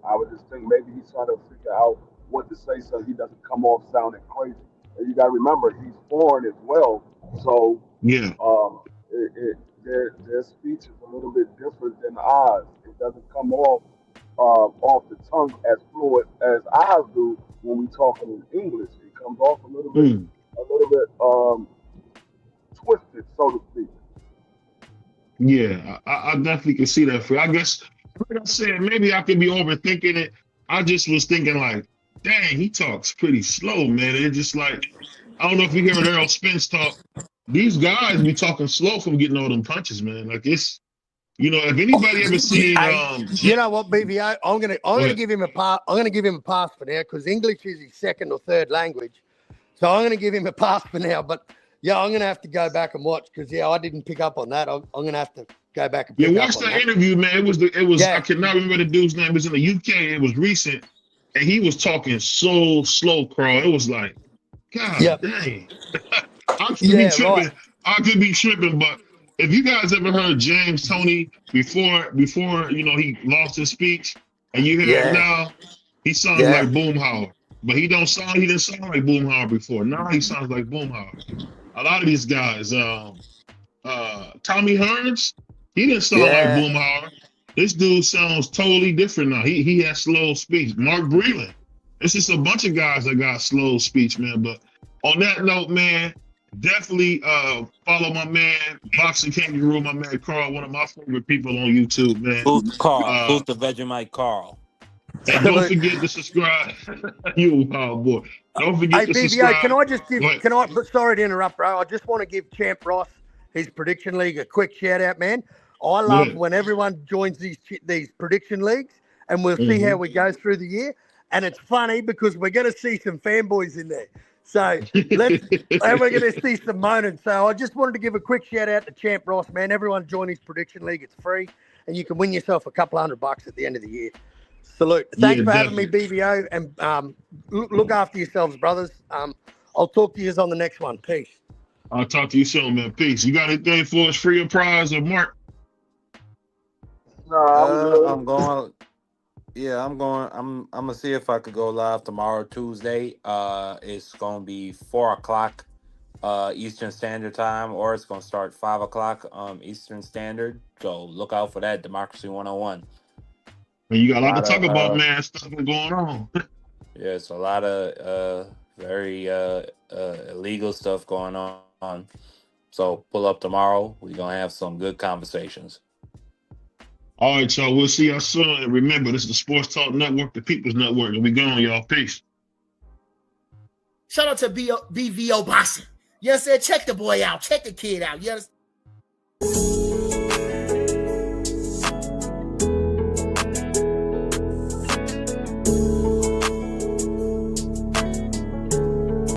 [SPEAKER 6] I would just think maybe he's trying to figure out what to say so he doesn't come off sounding crazy. And you got to remember, he's foreign as well, so
[SPEAKER 10] yeah,
[SPEAKER 6] their speech is a little bit different than ours. It doesn't come off the tongue as fluent as ours do when we talking in English. It comes off a little bit twisted, so to speak.
[SPEAKER 10] Yeah, I definitely can see that. I guess, like I said, maybe I could be overthinking it. I just was thinking like, dang, he talks pretty slow, man. It's just like, I don't know if you heard Errol Spence talk. These guys be talking slow from getting all them punches, man. Like it's, you know, if anybody ever seen,
[SPEAKER 8] you know what, BVO, I'm gonna give him a pass. I'm gonna give him a pass for now because English is his second or third language. So I'm gonna give him a pass for now. But yeah, I'm gonna have to go back and watch because I didn't pick up on that. I'm gonna have to go back and pick up
[SPEAKER 10] watch
[SPEAKER 8] on
[SPEAKER 10] the
[SPEAKER 8] that.
[SPEAKER 10] interview, man. It was. I cannot remember the dude's name. It was in the UK. It was recent, and he was talking so slow, Carl. It was like, God dang. I could be tripping. Right. I could be tripping, but if you guys ever heard James Toney before you know he lost his speech, and you hear him now, he sounds like Boomhauer. But he didn't sound like Boomhauer before. Now he sounds like Boomhauer. A lot of these guys, Tommy Hearns, he didn't sound like Boomhauer. This dude sounds totally different now. He has slow speech. Mark Breland. It's just a bunch of guys that got slow speech, man. But on that note, man, definitely follow my man, Boxing Kangaroo, my man Carl, one of my favorite people on YouTube, man.
[SPEAKER 11] Who's Carl? Who's the Vegemite Carl?
[SPEAKER 10] And don't forget to subscribe. You boy. Don't forget to subscribe.
[SPEAKER 8] Can I just give? Sorry to interrupt, bro. I just want to give Champ Ross, his prediction league, a quick shout out, man. I love when everyone joins these prediction leagues, and we'll see how we go through the year. And it's funny because we're going to see some fanboys in there. So and we're going to see some moaning. So I just wanted to give a quick shout out to Champ Ross, man. Everyone join his prediction league. It's free, and you can win yourself a couple $100 at the end of the year. Salute. Thanks for having me, BVO, and look after yourselves, brothers. I'll talk to you on the next one. Peace.
[SPEAKER 10] I'll talk to you soon, man. Peace. You got anything for us, free or prize or Mark?
[SPEAKER 6] No,
[SPEAKER 11] I'm going. Yeah, I'm going. I'm gonna see if I could go live tomorrow, Tuesday. It's gonna be 4:00 Eastern Standard Time, or it's gonna start 5:00 Eastern Standard. So look out for that. Democracy 101.
[SPEAKER 10] And you got a lot to talk about, man. Stuff going on.
[SPEAKER 11] Yeah, it's a lot of very illegal stuff going on. So pull up tomorrow. We're gonna have some good conversations.
[SPEAKER 10] All right, y'all. We'll see y'all soon. And remember, this is the Sports Talk Network, the People's Network, and we going, y'all. Peace.
[SPEAKER 3] Shout out to BVO Boxing. You understand? Check the boy out. Check the kid out. You understand?